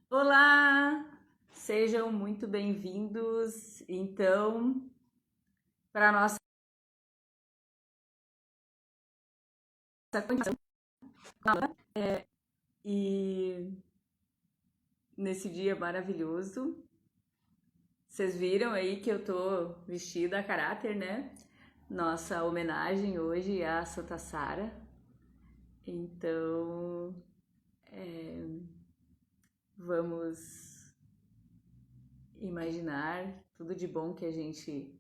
Olá, sejam muito bem-vindos, então, para a nossa continuação. E nesse dia maravilhoso, vocês viram aí que eu tô vestida a caráter, né? Nossa homenagem hoje à Santa Sara. Então, vamos imaginar tudo de bom que a gente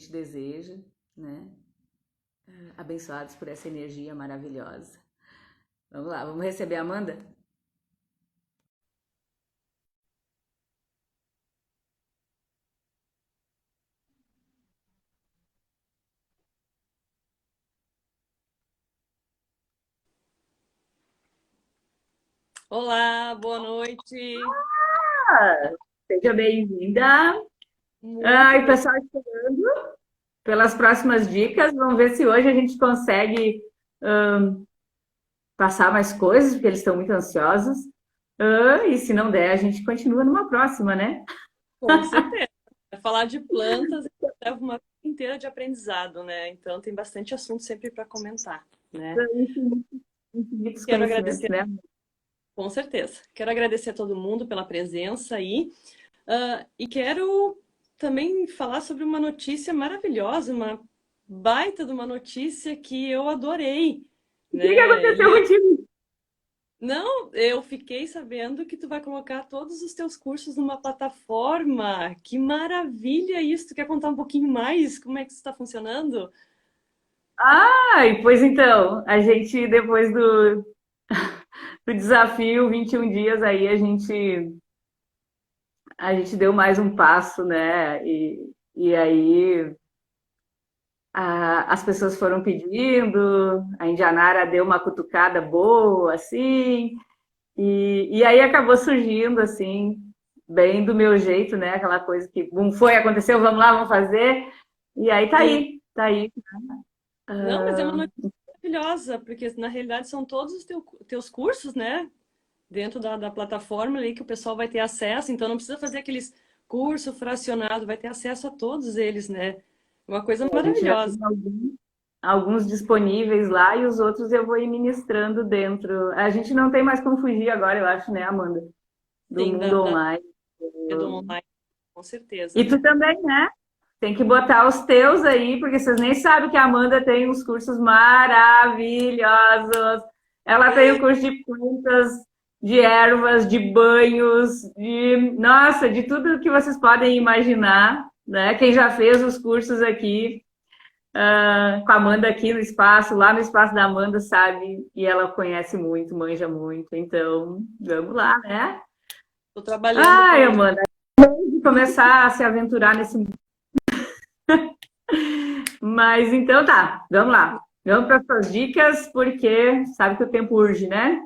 deseja, né? Abençoados por essa energia maravilhosa. Vamos lá, vamos receber a Amanda? Olá, boa noite. Seja bem-vinda. Muito Ai, obrigada. pessoal, pelas próximas dicas. Vamos ver se hoje a gente consegue passar mais coisas, porque eles estão muito ansiosos. E se não der, a gente continua numa próxima, né? Com certeza. Falar de plantas leva uma vida inteira de aprendizado, né? Então tem bastante assunto sempre para comentar, né? Infinitos Quero conhecimentos, agradecer, né? com certeza. Quero agradecer a todo mundo pela presença aí. E quero também falar sobre uma notícia maravilhosa, uma baita de uma notícia que eu adorei, O que né? aconteceu contigo? Não, eu fiquei sabendo que tu vai colocar todos os teus cursos numa plataforma. Que maravilha isso! Tu quer contar um pouquinho mais? Como é que isso está funcionando? Ai, pois então, a gente, depois do desafio 21 dias, aí a gente deu mais um passo, né? E aí as pessoas foram pedindo, a Indianara deu uma cutucada boa, assim, e aí acabou surgindo, assim, bem do meu jeito, né? Aquela coisa que, bum, foi, aconteceu, vamos lá, vamos fazer. E aí tá Sim. aí, tá aí. Não, mas é uma notícia maravilhosa, porque na realidade são todos os teus cursos, né? Dentro da plataforma ali que o pessoal vai ter acesso, então não precisa fazer aqueles cursos fracionados, vai ter acesso a todos eles, né? Uma coisa A gente já tem maravilhosa. alguns disponíveis lá e os outros eu vou ir ministrando dentro. A gente não tem mais como fugir agora, eu acho, né, Amanda? Do Sim, mundo online. do online, com certeza, E tu né? também, né? Tem que botar os teus aí, porque vocês nem sabem que a Amanda tem uns cursos maravilhosos. Ela tem o curso de plantas, de ervas, de banhos, nossa, de tudo que vocês podem imaginar, né? Quem já fez os cursos aqui, com a Amanda aqui no espaço, lá no espaço da Amanda, sabe? E ela conhece muito, manja muito. Então, vamos lá, né? Estou trabalhando Ai, para isso. Amanda, começar a se aventurar nesse. Mas então tá, vamos lá. Vamos para as suas dicas, porque sabe que o tempo urge, né?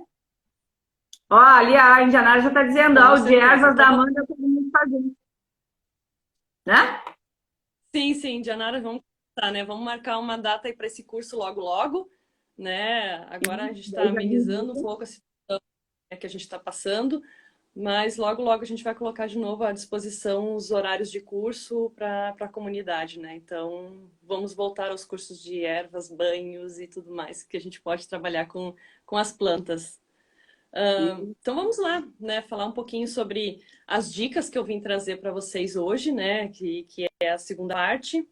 Ó, ali a Indianara já está dizendo, ó, Com o de certeza. ervas Então, da Amanda todo mundo fazendo, né? sim, sim, Dianara, vamos começar, né? Vamos marcar uma data aí para esse curso logo, logo, né? Agora a gente está Daí já me amenizando um indica. pouco a situação, né, que a gente está passando, mas logo, logo a gente vai colocar de novo à disposição os horários de curso para a comunidade, né? Então, vamos voltar aos cursos de ervas, banhos e tudo mais que a gente pode trabalhar com as plantas. Então vamos lá, né? Falar um pouquinho sobre as dicas que eu vim trazer para vocês hoje, né? Que é a segunda parte.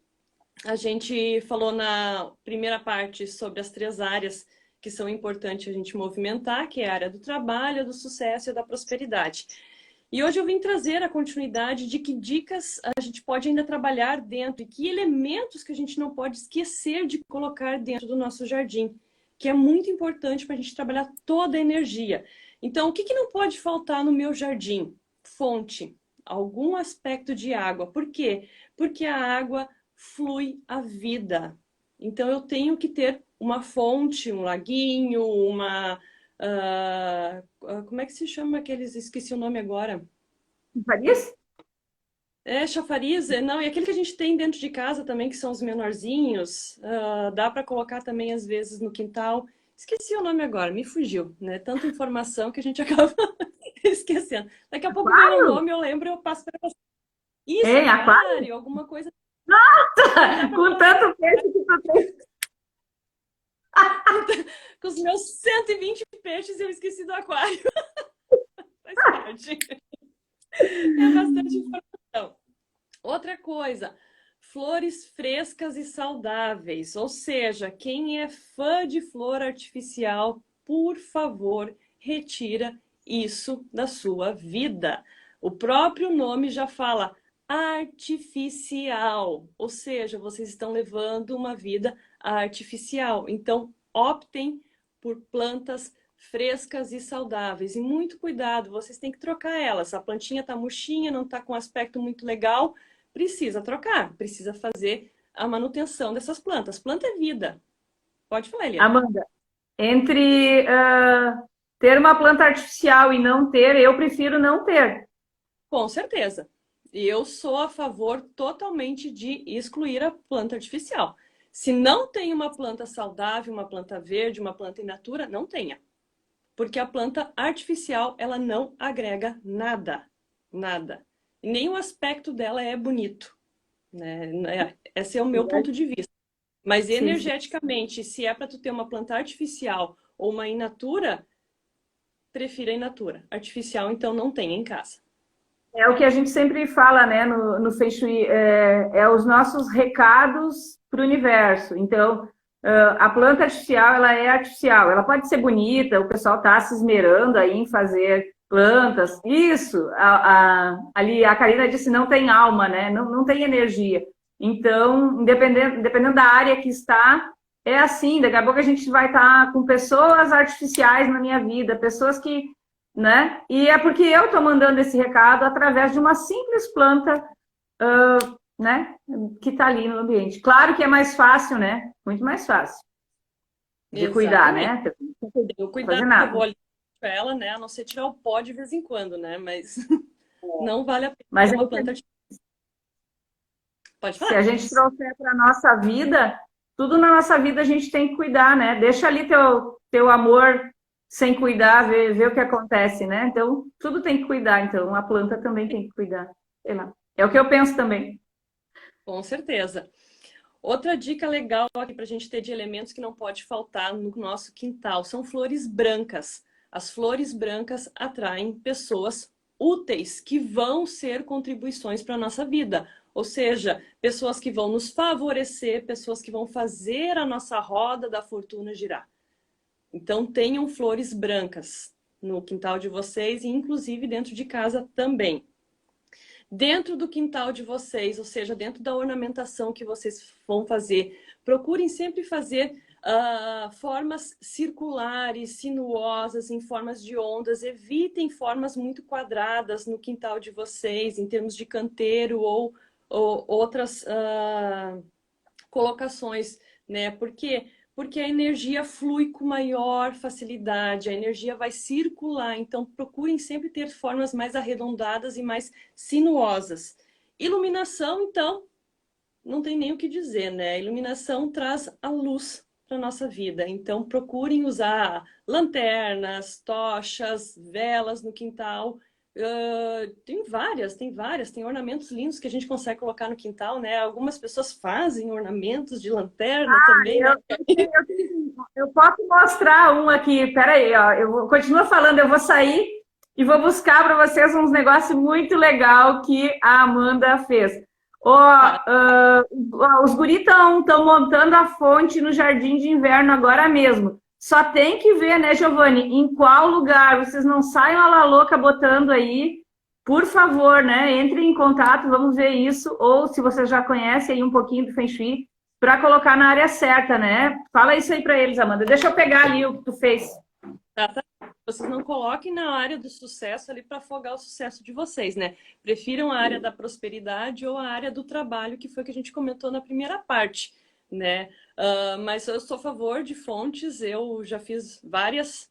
A gente falou na primeira parte sobre as três áreas que são importantes a gente movimentar, que é a área do trabalho, do sucesso e da prosperidade. E hoje eu vim trazer a continuidade de que dicas a gente pode ainda trabalhar dentro e que elementos que a gente não pode esquecer de colocar dentro do nosso jardim, que é muito importante para a gente trabalhar toda a energia. Então, o que não pode faltar no meu jardim? Fonte, algum aspecto de água. Por quê? Porque a água flui a vida. Então, eu tenho que ter uma fonte, um laguinho, como é que se chama aqueles? Esqueci o nome agora. Paris? É, chafariz, não, e aquele que a gente tem dentro de casa também, que são os menorzinhos, dá para colocar também às vezes no quintal. Esqueci o nome agora, me fugiu, né? Tanta informação que a gente acaba esquecendo. Daqui a pouco vem o Aquário? nome, eu lembro, eu passo para você. Isso, Hein, aquário? aquário, alguma coisa. Não dá para Com colocar tanto peixe que tu tem. com os meus 120 peixes, eu esqueci do aquário. Faz parte. É bastante informação. Outra coisa, flores frescas e saudáveis. Ou seja, quem é fã de flor artificial, por favor, retira isso da sua vida. O próprio nome já fala artificial, ou seja, vocês estão levando uma vida artificial. Então, optem por plantas frescas e saudáveis. E muito cuidado, vocês têm que trocar elas. A plantinha está murchinha, não está com um aspecto muito legal, precisa trocar, precisa fazer a manutenção dessas plantas. Planta é vida. Pode falar, Eliane. Amanda, entre ter uma planta artificial e não ter, eu prefiro não ter. Com certeza. E eu sou a favor totalmente de excluir a planta artificial. Se não tem uma planta saudável, uma planta verde, uma planta in natura, não tenha. Porque a planta artificial, ela não agrega nada. Nada. E nem o aspecto dela é bonito. Né? Esse é o meu ponto de vista. Mas Sim, sim. energeticamente, se é para tu ter uma planta artificial ou uma in natura, prefira in natura. Artificial, então, não tem em casa. É o que a gente sempre fala, né, no Feng Shui, é os nossos recados para o universo. Então, a planta artificial, ela é artificial. Ela pode ser bonita, o pessoal está se esmerando aí em fazer plantas. Isso, ali a Karina disse, não tem alma, né? Não tem energia. Então, dependendo da área que está, é assim. Daqui a pouco a gente vai estar com pessoas artificiais na minha vida, pessoas que, né? E é porque eu estou mandando esse recado através de uma simples planta, né? Que está ali no ambiente. Claro que é mais fácil, né? Muito mais fácil de cuidar, Exatamente. né? Eu Não fazer cuidado que eu nada. vou ali para ela, né? A não ser tirar o pó de vez em quando, né? Mas não vale a pena ter Mas uma planta artificial. Pode se a falar? gente trouxer para a nossa vida, tudo na nossa vida a gente tem que cuidar, né? Deixa ali teu amor sem cuidar, ver o que acontece, né? Então, tudo tem que cuidar. Então, a planta também tem que cuidar. Sei lá. É o que eu penso também. Com certeza. Outra dica legal aqui para a gente ter de elementos que não pode faltar no nosso quintal são flores brancas. As flores brancas atraem pessoas úteis que vão ser contribuições para a nossa vida. Ou seja, pessoas que vão nos favorecer, pessoas que vão fazer a nossa roda da fortuna girar. Então, tenham flores brancas no quintal de vocês e, inclusive, dentro de casa também. Dentro do quintal de vocês, ou seja, dentro da ornamentação que vocês vão fazer, procurem sempre fazer formas circulares, sinuosas, em formas de ondas. Evitem formas muito quadradas no quintal de vocês, em termos de canteiro ou outras colocações, né? Porque a energia flui com maior facilidade, a energia vai circular, então procurem sempre ter formas mais arredondadas e mais sinuosas. Iluminação, então, não tem nem o que dizer, né? A iluminação traz a luz para a nossa vida, então procurem usar lanternas, tochas, velas no quintal. Tem ornamentos lindos que a gente consegue colocar no quintal, né? Algumas pessoas fazem ornamentos de lanterna também, né? Eu posso mostrar um aqui. Pera aí, ó. Continua falando, eu vou sair e vou buscar para vocês uns negócios muito legal que a Amanda fez. Tá. Os guris estão montando a fonte no jardim de inverno agora mesmo. Só tem que ver, né, Giovanni, em qual lugar. Vocês não saiam a la louca botando aí. Por favor, né? Entrem em contato, vamos ver isso. Ou se vocês já conhecem aí um pouquinho do Feng Shui, para colocar na área certa, né? Fala isso aí para eles, Amanda. Deixa eu pegar ali o que tu fez. Tá. Vocês não coloquem na área do sucesso ali para afogar o sucesso de vocês, né? Prefiram a área da prosperidade ou a área do trabalho, que foi o que a gente comentou na primeira parte, né? Mas eu sou a favor de fontes, eu já fiz várias.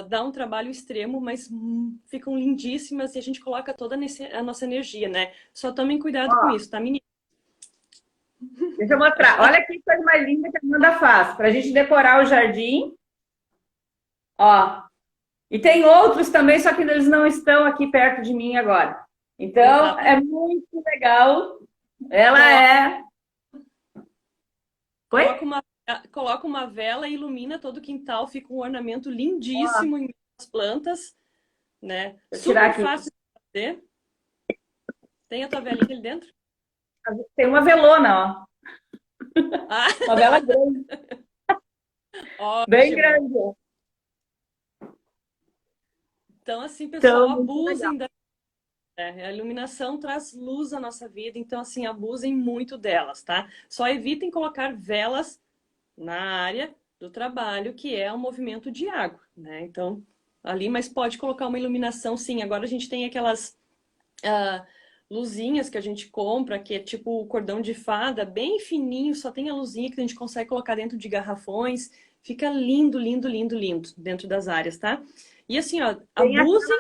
Dá um trabalho extremo, mas ficam lindíssimas e a gente coloca toda a nossa energia, né? Só tomem cuidado com isso, tá, menina? Deixa eu mostrar. Olha que coisa mais linda que a Amanda faz. Para a gente decorar o jardim. Ó. E tem outros também, só que eles não estão aqui perto de mim agora. Então, Exato. é muito legal. Ela Coloca, é. Oi? coloca uma, coloca uma vela e ilumina todo o quintal, fica um ornamento lindíssimo em meio às plantas, né? Vou tirar Super aqui. fácil de fazer. Tem a tua velinha ali dentro? Tem uma velona, ó. Ah, Uma vela grande, bem ótimo. grande. Então, assim, pessoal, Então, muito legal. abusem da. A iluminação traz luz à nossa vida, então, assim, abusem muito delas, tá? Só evitem colocar velas na área do trabalho, que é um movimento de água, né? Então, ali, mas pode colocar uma iluminação, sim. Agora a gente tem aquelas ah, luzinhas que a gente compra, que é tipo o cordão de fada, bem fininho, só tem a luzinha que a gente consegue colocar dentro de garrafões. Fica lindo, lindo, lindo, lindo dentro das áreas, tá? E assim, ó, Tem abusem.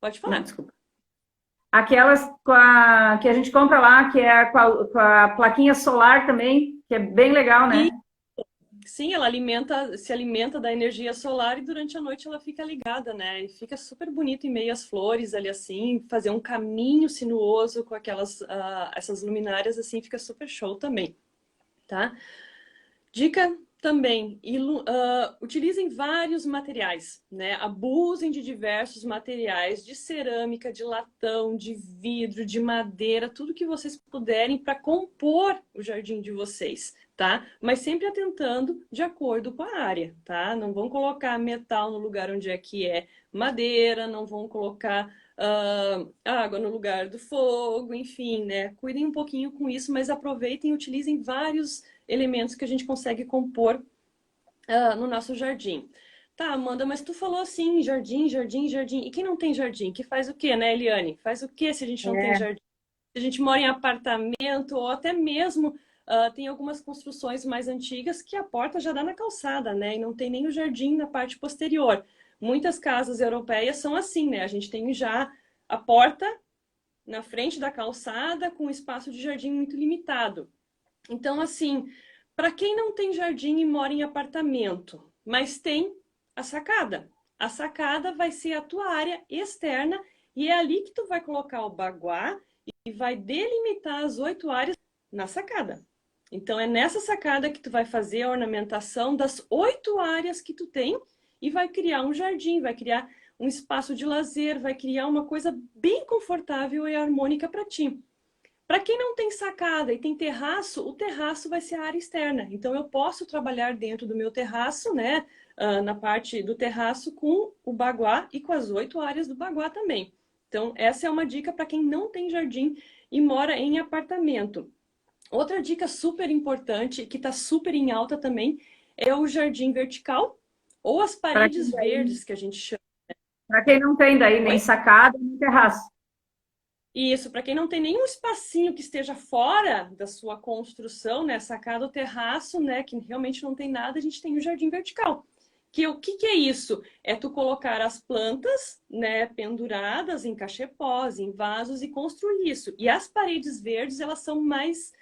Pode não, falar. desculpa. Aquelas que a gente compra lá, que é com a plaquinha solar também, que é bem legal, E né? sim, ela alimenta, se alimenta da energia solar e durante a noite ela fica ligada, né? E fica super bonito em meio às flores ali assim, fazer um caminho sinuoso com aquelas essas luminárias assim, fica super show também, tá? Dica também, utilizem vários materiais, né? Abusem de diversos materiais, de cerâmica, de latão, de vidro, de madeira, tudo que vocês puderem para compor o jardim de vocês, tá? Mas sempre atentando de acordo com a área, tá? Não vão colocar metal no lugar onde é que é madeira, não vão colocar água no lugar do fogo, enfim, né? Cuidem um pouquinho com isso, mas aproveitem e utilizem vários elementos que a gente consegue compor no nosso jardim. Tá, Amanda, mas tu falou assim, jardim, jardim, jardim. E quem não tem jardim, que faz o quê, né, Eliane? Faz o quê se a gente não tem É, jardim? Se a gente mora em apartamento ou até mesmo tem algumas construções mais antigas que a porta já dá na calçada, né? E não tem nem o jardim na parte posterior. Muitas casas europeias são assim, né? A gente tem já a porta na frente da calçada com um espaço de jardim muito limitado. Então, assim, para quem não tem jardim e mora em apartamento, mas tem a sacada vai ser a tua área externa e é ali que tu vai colocar o baguá e vai delimitar as 8 áreas na sacada. Então, é nessa sacada que tu vai fazer a ornamentação das 8 áreas que tu tem e vai criar um jardim, vai criar um espaço de lazer, vai criar uma coisa bem confortável e harmônica para ti. Para quem não tem sacada e tem terraço, o terraço vai ser a área externa. Então, eu posso trabalhar dentro do meu terraço, né? Na parte do terraço com o baguá e com as 8 áreas do baguá também. Então, essa é uma dica para quem não tem jardim e mora em apartamento. Outra dica super importante, que está super em alta também, é o jardim vertical ou as paredes verdes, que a gente chama. para quem não tem daí nem Oi? sacada, nem terraço. Isso, para quem não tem nenhum espacinho que esteja fora da sua construção, né, sacada ou terraço, né, que realmente não tem nada, a gente tem o jardim vertical. Que o que é isso? É tu colocar as plantas, né, penduradas em cachepós, em vasos e construir isso. E as paredes verdes, elas são mais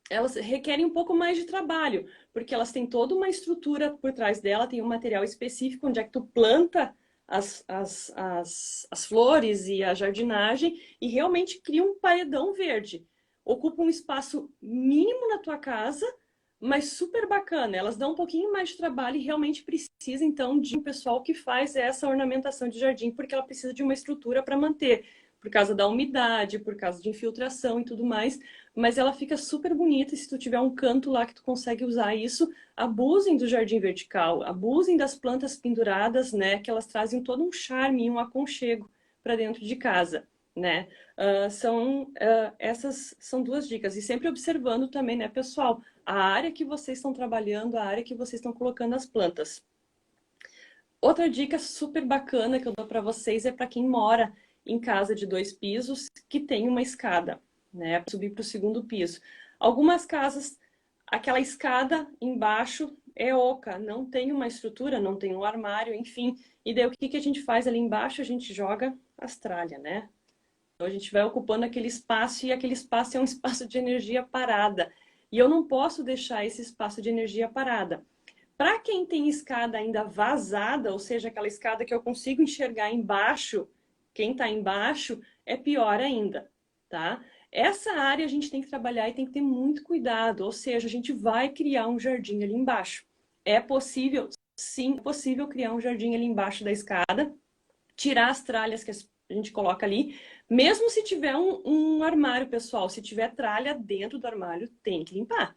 elas requerem um pouco mais de trabalho, porque elas têm toda uma estrutura por trás dela, tem um material específico onde é que tu planta as flores e a jardinagem e realmente cria um paredão verde. Ocupa um espaço mínimo na tua casa, mas super bacana. Elas dão um pouquinho mais de trabalho e realmente precisa, então, de um pessoal que faz essa ornamentação de jardim, porque ela precisa de uma estrutura para manter, por causa da umidade, por causa de infiltração e tudo mais, mas ela fica super bonita e se tu tiver um canto lá que tu consegue usar isso, abusem do jardim vertical, abusem das plantas penduradas, né, que elas trazem todo um charme e um aconchego para dentro de casa, né? Essas são duas dicas e sempre observando também, né, pessoal, a área que vocês estão trabalhando, a área que vocês estão colocando as plantas. Outra dica super bacana que eu dou para vocês é para quem mora em casa de 2 pisos que tem uma escada, né, para subir para o segundo piso. Algumas casas, aquela escada embaixo é oca, não tem uma estrutura, não tem um armário, enfim. E daí o que que a gente faz ali embaixo? A gente joga as tralhas, né? Então a gente vai ocupando aquele espaço e aquele espaço é um espaço de energia parada. E eu não posso deixar esse espaço de energia parada. Para quem tem escada ainda vazada, ou seja, aquela escada que eu consigo enxergar embaixo, quem está embaixo, é pior ainda, tá? Essa área a gente tem que trabalhar e tem que ter muito cuidado, ou seja, a gente vai criar um jardim ali embaixo. É possível, sim, é possível criar um jardim ali embaixo da escada, tirar as tralhas que a gente coloca ali, mesmo se tiver um armário, pessoal, se tiver tralha dentro do armário, tem que limpar,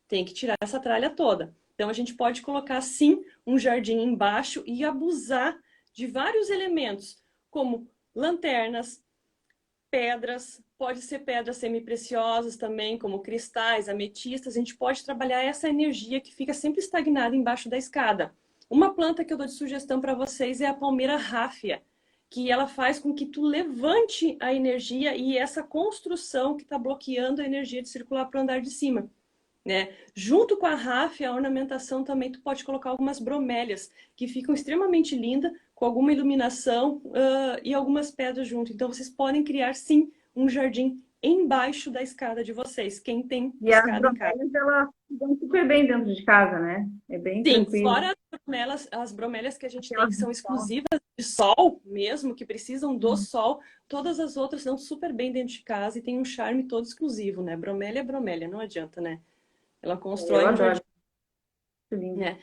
tem que tirar essa tralha toda. Então a gente pode colocar sim um jardim embaixo e abusar de vários elementos, como lanternas, pedras, pode ser pedras semipreciosas também, como cristais, ametistas. A gente pode trabalhar essa energia que fica sempre estagnada embaixo da escada. Uma planta que eu dou de sugestão para vocês é a palmeira ráfia, que ela faz com que tu levante a energia e essa construção que está bloqueando a energia de circular para o andar de cima. Né? Junto com a ráfia, a ornamentação também tu pode colocar algumas bromélias que ficam extremamente lindas, com alguma iluminação e algumas pedras junto. Então vocês podem criar sim um jardim embaixo da escada de vocês, quem tem E as escada em casa. bromélias, elas ficam super bem dentro de casa, né? É bem Sim, tranquilo. fora as bromélias que a gente tem Aquelas que são de sol. exclusivas de sol mesmo, que precisam do sol, todas as outras dão super bem dentro de casa e tem um charme todo exclusivo, né? Bromélia é bromélia, não adianta, né? Ela constrói Eu um jardim. adoro. Muito lindo. Né?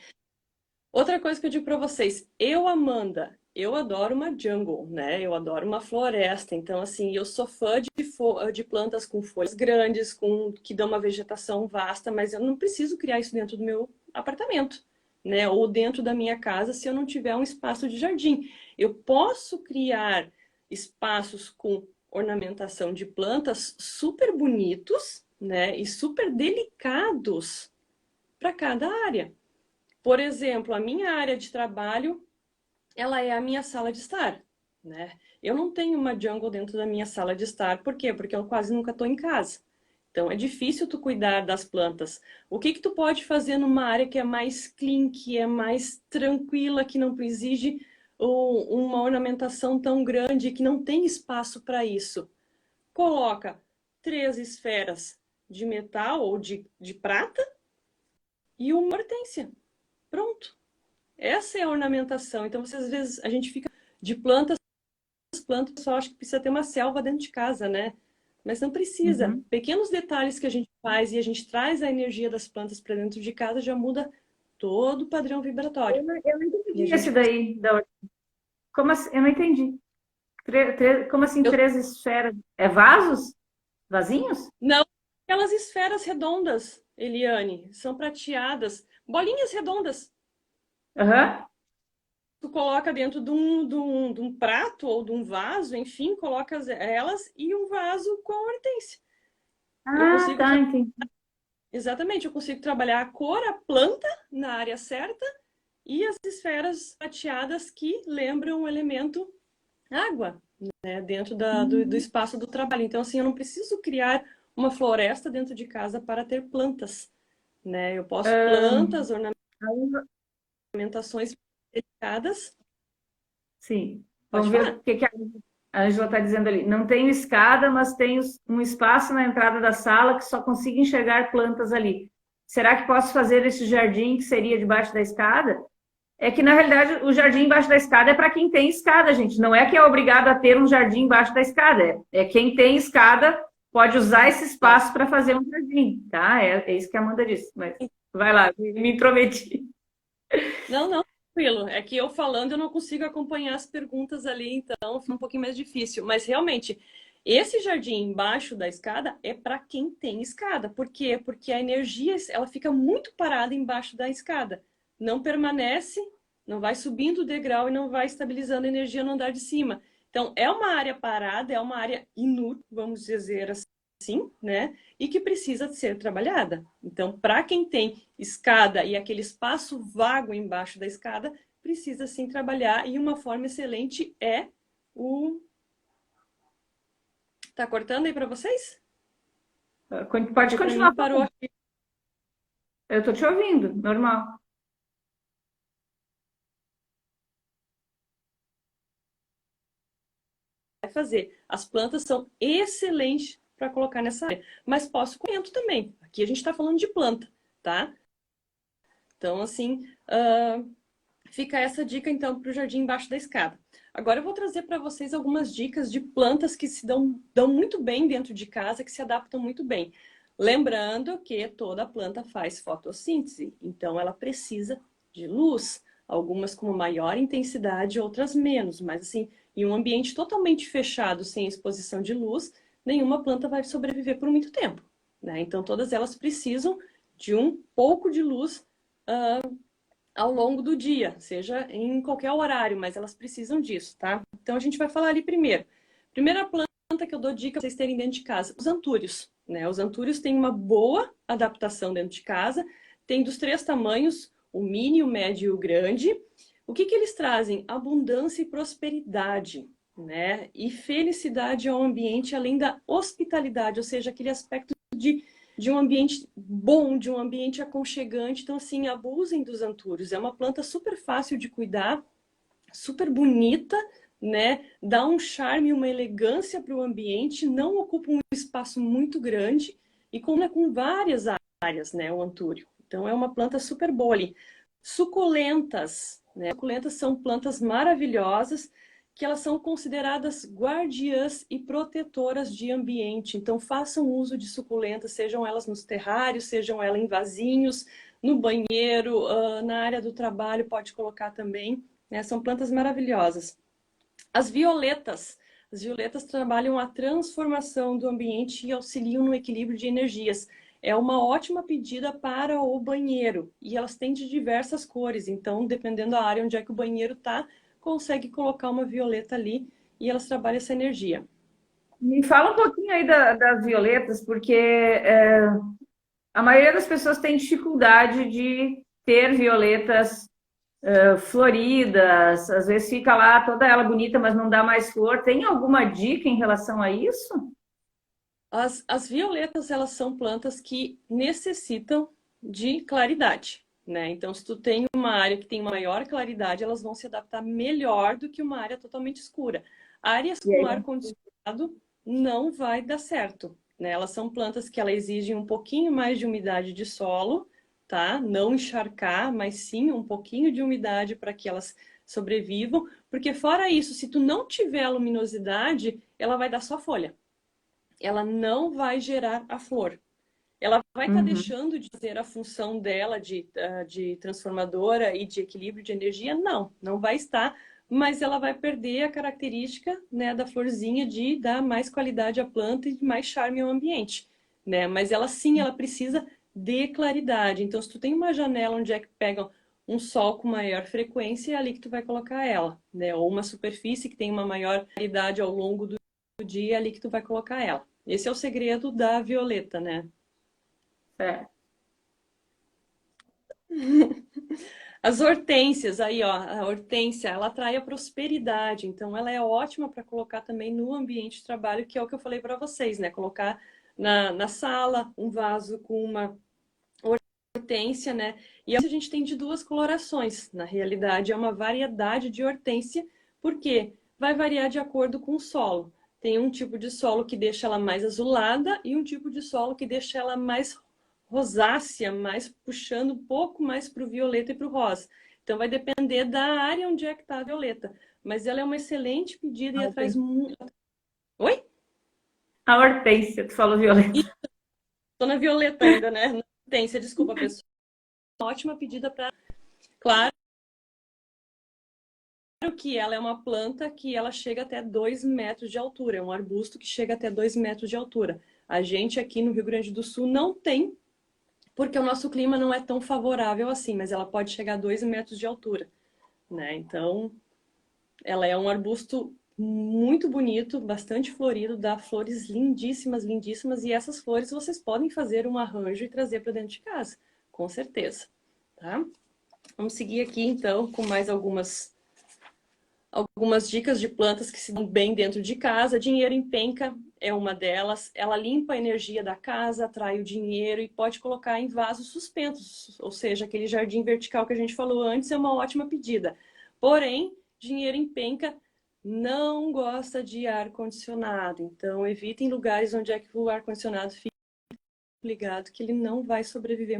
Outra coisa que eu digo para vocês, Amanda, eu adoro uma jungle, né? Eu adoro uma floresta. Então, assim, eu sou fã de plantas com folhas grandes, que dão uma vegetação vasta, mas eu não preciso criar isso dentro do meu apartamento, né? Ou dentro da minha casa se eu não tiver um espaço de jardim. Eu posso criar espaços com ornamentação de plantas super bonitos, né? E super delicados para cada área. Por exemplo, a minha área de trabalho, ela é a minha sala de estar, né? Eu não tenho uma jungle dentro da minha sala de estar, por quê? Porque eu quase nunca estou em casa. Então, é difícil tu cuidar das plantas. O que que tu pode fazer numa área que é mais clean, que é mais tranquila, que não exige uma ornamentação tão grande, que não tem espaço para isso? Coloca 3 esferas de metal ou de prata e uma hortênsia. Pronto. Essa é a ornamentação. Então, às vezes, a gente fica de plantas, só acha que precisa ter uma selva dentro de casa, né? Mas não precisa. Uhum. Pequenos detalhes que a gente faz e a gente traz a energia das plantas para dentro de casa já muda todo o padrão vibratório. Eu não E a entendi esse gente... daí. Como assim? Eu não entendi. Como assim Eu... 3 esferas? É vasos? Vasinhos? Não, aquelas esferas redondas, Eliane, são prateadas, bolinhas redondas. Aham. Tu coloca dentro de um prato ou de um vaso, enfim, coloca elas e um vaso com a hortênsia. Eu Ah, consigo tá, entendi. Exatamente, eu consigo trabalhar a cor, a planta na área certa e as esferas prateadas que lembram o elemento água, né, dentro do espaço do trabalho. Então, assim, eu não preciso criar uma floresta dentro de casa para ter plantas, né? Eu posso plantas, Aí, ornamentações delicadas. sim. Pode Vamos ver falar. o que a Angela está dizendo ali. Não tenho escada, mas tenho um espaço na entrada da sala que só consigo enxergar plantas ali. Será que posso fazer esse jardim que seria debaixo da escada? É que, na realidade, o jardim embaixo da escada é para quem tem escada, gente. Não é que é obrigado a ter um jardim embaixo da escada. É quem tem escada pode usar esse espaço para fazer um jardim, tá? É isso que a Amanda disse. Mas vai lá, me intrometi. Não, não, tranquilo. É que eu falando eu não consigo acompanhar as perguntas ali, então fica um pouquinho mais difícil. Mas realmente, esse jardim embaixo da escada é para quem tem escada. Por quê? Porque a energia ela fica muito parada embaixo da escada. Não permanece, não vai subindo o degrau e não vai estabilizando a energia no andar de cima. Então, é uma área parada, é uma área inútil, vamos dizer assim, né? E que precisa ser trabalhada. Então, para quem tem escada e aquele espaço vago embaixo da escada, precisa sim trabalhar. E uma forma excelente é o. Tá cortando aí para vocês? Pode Porque para continuar mim parou falando. aqui. Eu estou te ouvindo, normal. Vai fazer. As plantas são excelentes para colocar nessa área. Mas posso com vento também. Aqui a gente está falando de planta, tá? Então, assim, fica essa dica, então, para o jardim embaixo da escada. Agora eu vou trazer para vocês algumas dicas de plantas que se dão muito bem dentro de casa, que se adaptam muito bem. Lembrando que toda planta faz fotossíntese, então ela precisa de luz. Algumas com maior intensidade, outras menos. Mas, assim, em um ambiente totalmente fechado, sem exposição de luz, nenhuma planta vai sobreviver por muito tempo, né? Então, todas elas precisam de um pouco de luz ao longo do dia, seja em qualquer horário, mas elas precisam disso, tá? Então, a gente vai falar ali primeiro. Primeira planta que eu dou dica para vocês terem dentro de casa, os antúrios, né? Os antúrios têm uma boa adaptação dentro de casa, tem dos 3 tamanhos, o mini, o médio e o grande. O que que eles trazem? Abundância e prosperidade, né? E felicidade ao ambiente, além da hospitalidade, ou seja, aquele aspecto de um ambiente bom, de um ambiente aconchegante. Então, assim, abusem dos antúrios. É uma planta super fácil de cuidar, super bonita, né? Dá um charme, uma elegância para o ambiente, não ocupa um espaço muito grande e com várias áreas, né? O antúrio. Então, é uma planta super boa ali. Suculentas, né? Suculentas são plantas maravilhosas, que elas são consideradas guardiãs e protetoras de ambiente. Então, façam uso de suculentas, sejam elas nos terrários, sejam elas em vasinhos, no banheiro, na área do trabalho, pode colocar também, né? São plantas maravilhosas. As violetas trabalham a transformação do ambiente e auxiliam no equilíbrio de energias. É uma ótima pedida para o banheiro e elas têm de diversas cores, então, dependendo da área onde é que o banheiro está, consegue colocar uma violeta ali e elas trabalham essa energia. Me fala um pouquinho aí das violetas, porque a maioria das pessoas tem dificuldade de ter violetas floridas, às vezes fica lá toda ela bonita, mas não dá mais flor. Tem alguma dica em relação a isso? As violetas, elas são plantas que necessitam de claridade, né? Então, se tu tem uma área que tem maior claridade, elas vão se adaptar melhor do que uma área totalmente escura. Áreas E com aí, ar-condicionado não vai dar certo, né? Elas são plantas que ela exigem um pouquinho mais de umidade de solo, tá? Não encharcar, mas sim um pouquinho de umidade para que elas sobrevivam, porque fora isso, se tu não tiver a luminosidade, ela vai dar só folha. Ela não vai gerar a flor. Ela vai estar uhum. deixando de ter a função dela de transformadora e de equilíbrio de energia? Não, não vai estar, mas ela vai perder a característica, né, da florzinha de dar mais qualidade à planta e mais charme ao ambiente, né? Mas ela sim, ela precisa de claridade. Então, se tu tem uma janela onde é que pega um sol com maior frequência, é ali que tu vai colocar ela, né? Ou uma superfície que tem uma maior claridade ao longo do dia, é ali que tu vai colocar ela. Esse é o segredo da violeta, né? É. As hortênsias, aí, ó, a hortênsia, ela atrai a prosperidade, então ela é ótima para colocar também no ambiente de trabalho, que é o que eu falei para vocês, né? Colocar na sala um vaso com uma hortênsia, né? E a gente tem de 2 colorações. Na realidade, é uma variedade de hortênsia, porque vai variar de acordo com o solo. Tem um tipo de solo que deixa ela mais azulada e um tipo de solo que deixa ela mais rosácea, mais puxando um pouco mais para o violeta e para o rosa. Então vai depender da área onde é que está a violeta. Mas ela é uma excelente pedida e traz muito. Oi? A hortência, tu falou violeta. Estou na violeta ainda, né? Não tem, desculpa, pessoal. Ótima pedida para. Claro que ela é uma planta que ela chega até 2 metros de altura. É um arbusto que chega até 2 metros de altura. A gente aqui no Rio Grande do Sul não tem, porque o nosso clima não é tão favorável assim, mas ela pode chegar a 2 metros de altura, né? Então, ela é um arbusto muito bonito, bastante florido, dá flores lindíssimas, lindíssimas, e essas flores vocês podem fazer um arranjo e trazer para dentro de casa, com certeza, tá? Vamos seguir aqui então com mais algumas dicas de plantas que se dão bem dentro de casa. Dinheiro em penca é uma delas. Ela limpa a energia da casa, atrai o dinheiro e pode colocar em vasos suspensos, ou seja, aquele jardim vertical que a gente falou antes é uma ótima pedida. Porém, dinheiro em penca não gosta de ar-condicionado, então evitem lugares onde é que o ar-condicionado fica ligado, que ele não vai sobreviver.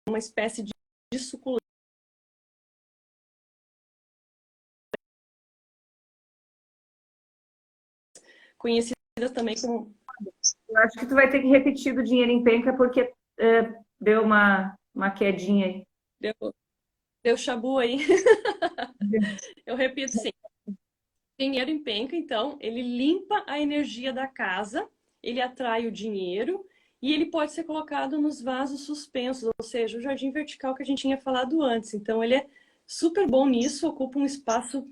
Uma espécie de de suculência, conhecidas também como... Eu acho que tu vai ter que repetir do dinheiro em penca porque deu uma quedinha aí. Deu chabu aí. Eu repito, sim. Dinheiro em penca, então, ele limpa a energia da casa, ele atrai o dinheiro e ele pode ser colocado nos vasos suspensos, ou seja, o jardim vertical que a gente tinha falado antes. Então, ele é super bom nisso, ocupa um espaço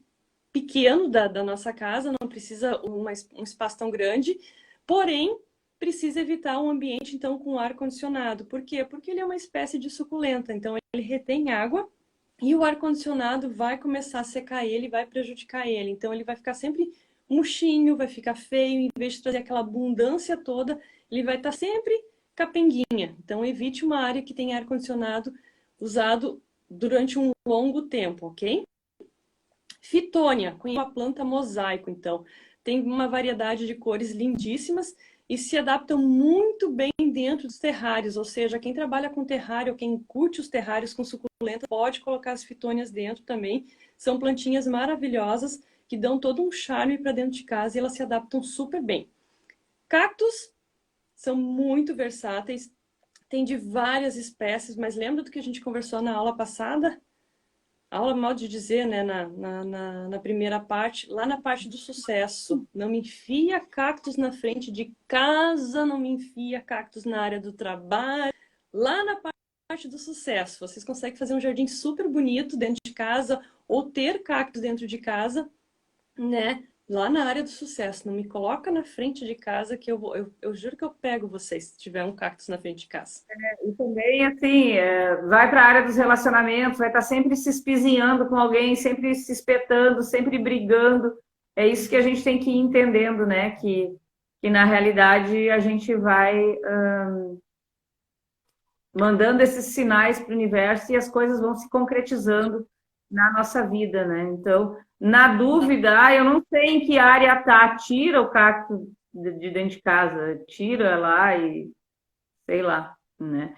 pequeno da nossa casa, não precisa um espaço tão grande, porém, precisa evitar um ambiente, então, com ar-condicionado. Por quê? Porque ele é uma espécie de suculenta, então ele retém água e o ar-condicionado vai começar a secar ele, vai prejudicar ele. Então, ele vai ficar sempre murchinho, vai ficar feio, em vez de trazer aquela abundância toda, ele vai estar sempre capenguinha. Então, evite uma área que tem ar-condicionado usado durante um longo tempo, ok? Fitônia, com a planta mosaico, então. Tem uma variedade de cores lindíssimas e se adaptam muito bem dentro dos terrários, ou seja, quem trabalha com terrário, quem curte os terrários com suculenta, pode colocar as fitônias dentro também. São plantinhas maravilhosas que dão todo um charme para dentro de casa e elas se adaptam super bem. Cactos são muito versáteis, tem de várias espécies, mas lembra do que a gente conversou na aula passada? Aula, mal de dizer, né, na primeira parte, lá na parte do sucesso. Não me enfia cactos na frente de casa, não me enfia cactos na área do trabalho. Lá na parte do sucesso, vocês conseguem fazer um jardim super bonito dentro de casa ou ter cactos dentro de casa, né? Lá na área do sucesso. Não me coloca na frente de casa que eu juro que eu pego vocês se tiver um cactus na frente de casa. E também, assim, vai para a área dos relacionamentos, vai estar sempre se espizinhando com alguém, sempre se espetando, sempre brigando. É isso que a gente tem que ir entendendo, né? Que na realidade a gente vai mandando esses sinais para o universo e as coisas vão se concretizando na nossa vida, né? Então, na dúvida, eu não sei em que área tá, tira o cacto de dentro de casa, tira lá e sei lá, né?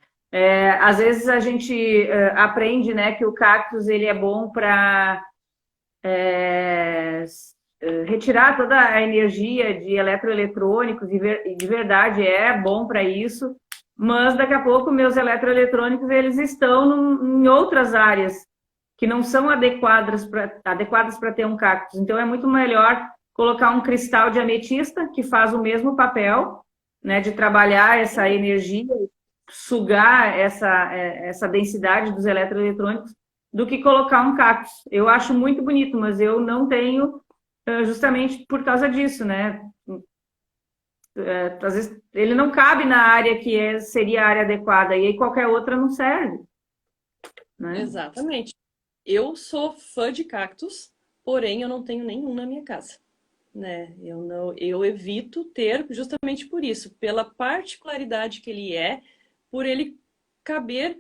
Às vezes a gente aprende, né, que o cactus ele é bom para retirar toda a energia de eletroeletrônicos e de verdade é bom para isso, mas daqui a pouco meus eletroeletrônicos eles estão em outras áreas que não são adequadas para ter um cactus. Então é muito melhor colocar um cristal de ametista que faz o mesmo papel, né, de trabalhar essa energia, sugar essa densidade dos eletroeletrônicos, do que colocar um cactus. Eu acho muito bonito, mas eu não tenho justamente por causa disso, né? Às vezes ele não cabe na área que seria a área adequada, e aí qualquer outra não serve, né? Exatamente. Eu sou fã de cactos, porém eu não tenho nenhum na minha casa, né? Eu evito ter justamente por isso, pela particularidade que ele é, por ele caber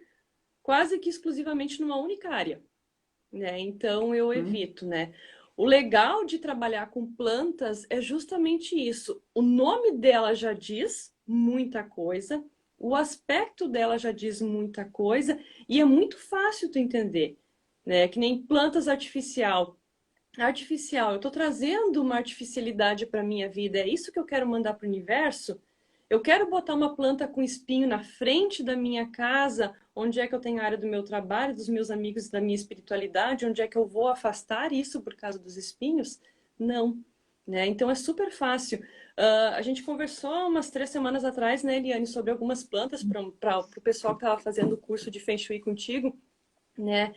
quase que exclusivamente numa única área, né? Então eu evito, né? O legal de trabalhar com plantas é justamente isso. O nome dela já diz muita coisa, o aspecto dela já diz muita coisa e é muito fácil tu entender, né? Que nem plantas artificial. Artificial, eu estou trazendo uma artificialidade para a minha vida, é isso que eu quero mandar para o universo? Eu quero botar uma planta com espinho na frente da minha casa, onde é que eu tenho a área do meu trabalho, dos meus amigos, da minha espiritualidade, onde é que eu vou afastar isso por causa dos espinhos? Não, né? Então é super fácil. A gente conversou umas 3 semanas atrás, né, Eliane, sobre algumas plantas para o pessoal que estava fazendo o curso de Feng Shui contigo, né?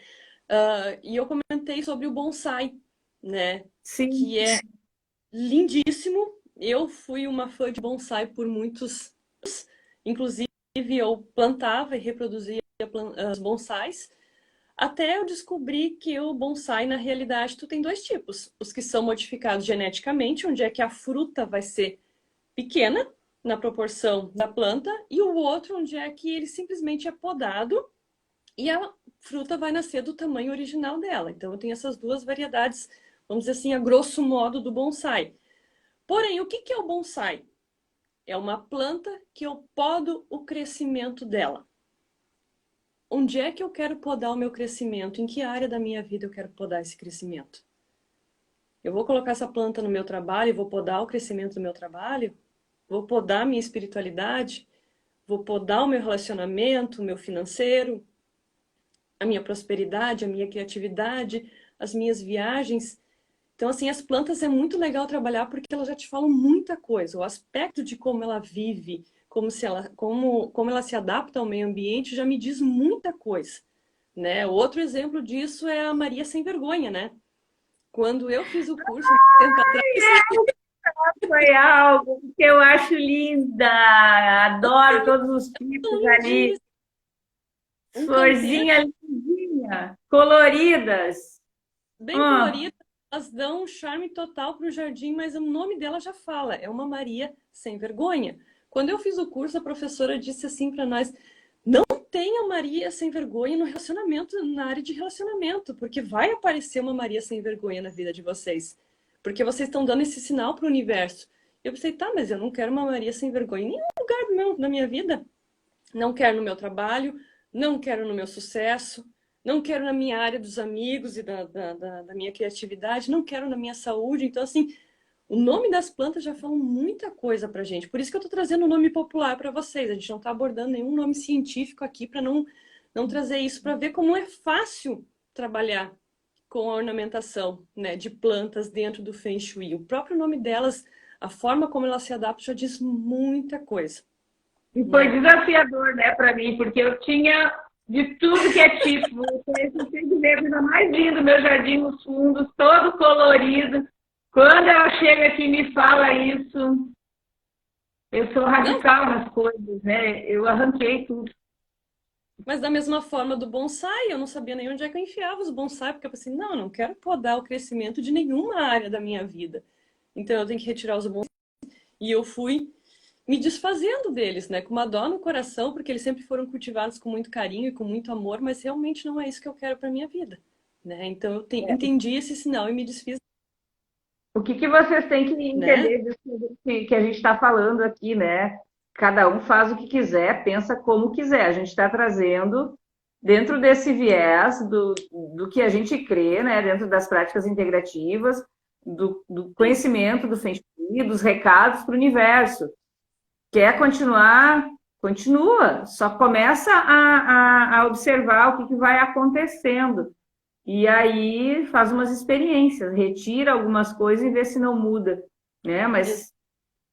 E eu comentei sobre o bonsai, né? Sim. Que é lindíssimo. Eu fui uma fã de bonsai por muitos anos. Inclusive, eu plantava e reproduzia os bonsais. Até eu descobri que o bonsai, na realidade, tu tem dois tipos. Os que são modificados geneticamente, onde é que a fruta vai ser pequena, na proporção da planta, e o outro, onde é que ele simplesmente é podado e a fruta vai nascer do tamanho original dela. Então, eu tenho essas duas variedades, vamos dizer assim, a grosso modo, do bonsai. Porém, o que é o bonsai? É uma planta que eu podo o crescimento dela. onde é que eu quero podar o meu crescimento? Em que área da minha vida eu quero podar esse crescimento? Eu vou colocar essa planta no meu trabalho, vou podar o crescimento do meu trabalho? Vou podar a minha espiritualidade? Vou podar o meu relacionamento, o meu financeiro, a minha prosperidade, a minha criatividade, as minhas viagens? Então, assim, as plantas é muito legal trabalhar porque elas já te falam muita coisa. O aspecto de como ela vive, como ela se adapta ao meio ambiente já me diz muita coisa, né? Outro exemplo disso é a Maria Sem Vergonha, né? Quando eu fiz o curso, um tempo atrás, Foi algo que eu acho linda. Adoro todos os tipos ali. lindíssimo, um canteiro Florzinha lindinha, coloridas. bem Ah, colorido, elas dão um charme total para o jardim, mas o nome dela já fala, é uma Maria Sem Vergonha. Quando eu fiz o curso, a professora disse assim para nós: não tenha Maria sem vergonha no relacionamento, na área de relacionamento, porque vai aparecer uma Maria sem vergonha na vida de vocês. Porque vocês estão dando esse sinal para o universo. Eu pensei, tá, mas eu não quero uma Maria sem vergonha em nenhum lugar na minha vida. Não quero no meu trabalho, não quero no meu sucesso, não quero na minha área dos amigos e da minha criatividade, não quero na minha saúde. Então, assim, o nome das plantas já falam muita coisa pra gente. Por isso que eu tô trazendo o nome popular para vocês. A gente não tá abordando nenhum nome científico aqui para não trazer isso, para ver como é fácil trabalhar com a ornamentação, né, de plantas dentro do Feng Shui. O próprio nome delas, a forma como elas se adaptam já diz muita coisa, e foi né? desafiador, né, para mim, porque eu tinha de tudo que é tipo. Esse tipo de verde ainda mais lindo, meu jardim nos fundos, todo colorido. Quando ela chega aqui e me fala isso, eu sou Não, radical nas coisas, né? Eu arranquei tudo. mas da mesma forma do bonsai, eu não sabia nem onde é que eu enfiava os bonsai, porque eu pensei, não, eu não quero podar o crescimento de nenhuma área da minha vida. Então eu tenho que retirar os bonsai. E eu fui me desfazendo deles, né? Com uma dó no coração, porque eles sempre foram cultivados com muito carinho e com muito amor, mas realmente não é isso que eu quero para minha vida, né? Então eu entendi esse sinal e me desfiz, O que que vocês têm que né? entender disso que a gente está falando aqui, né? Cada um faz o que quiser, pensa como quiser. A gente está trazendo, dentro desse viés do que a gente crê, né? Dentro das práticas integrativas, do conhecimento do Feng Shui, dos recados para o universo. Quer continuar? Continua. Só começa a observar o que vai acontecendo. E aí faz umas experiências, retira algumas coisas e vê se não muda, né? Mas